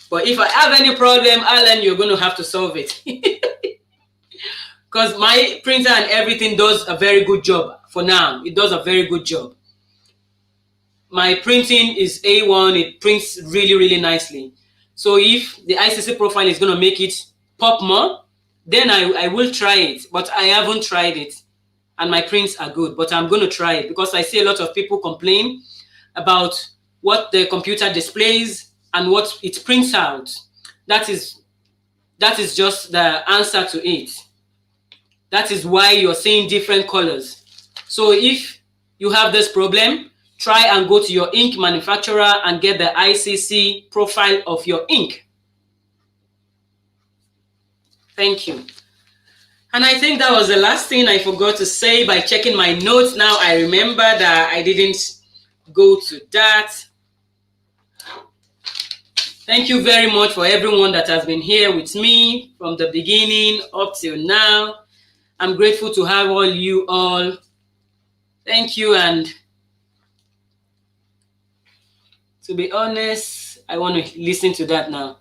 But if I have any problem, Alan, you're going to have to solve it. Because my printer and everything does a very good job for now. It does a very good job. My printing is A1. It prints really, really nicely. So if the ICC profile is going to make it pop more, then I will try it. But I haven't tried it. And my prints are good. But I'm going to try it because I see a lot of people complain about what the computer displays and what it prints out. That is just the answer to it. That is why you're seeing different colors. So if you have this problem, try and go to your ink manufacturer and get the ICC profile of your ink. Thank you. And I think that was the last thing I forgot to say. By checking my notes now, I remember that I didn't go to that. Thank you very much for everyone that has been here with me from the beginning up till now. I'm grateful to have you all. Thank you. And to be honest, I want to listen to that now.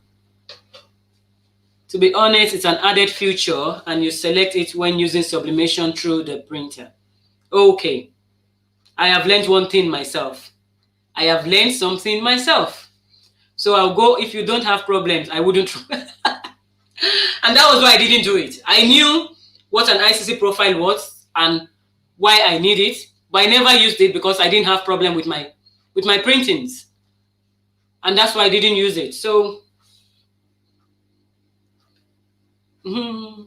To be honest, it's an added feature and you select it when using sublimation through the printer. Okay. I have learned one thing myself. I have learned something myself. So I'll go, if you don't have problems, I wouldn't. And that was why I didn't do it. I knew what an ICC profile was and why I need it, but I never used it because I didn't have problem with my printings. And that's why I didn't use it. So, lol,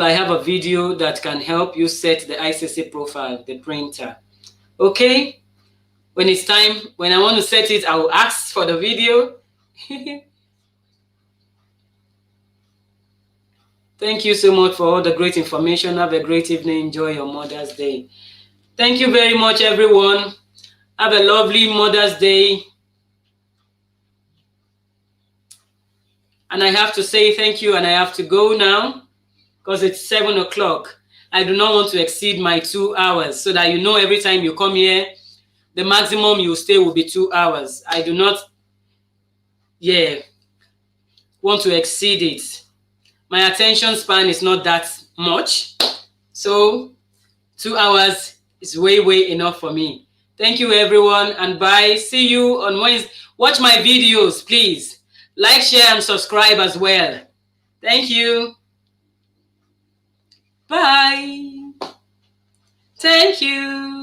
I have a video that can help you set the ICC profile, the printer. Okay? When it's time, when I want to set it, I will ask for the video. Thank you so much for all the great information. Have a great evening. Enjoy your Mother's Day. Thank you very much, everyone. Have a lovely Mother's Day. And I have to say thank you, and I have to go now. because it's 7 o'clock. I do not want to exceed my 2 hours, so that you know every time you come here, the maximum you stay will be 2 hours. I do not, want to exceed it. My attention span is not that much, so 2 hours is way enough for me. Thank you, everyone, and bye. See you on Wednesday. Watch my videos, please. Like, share, and subscribe as well. Thank you. Bye. Thank you.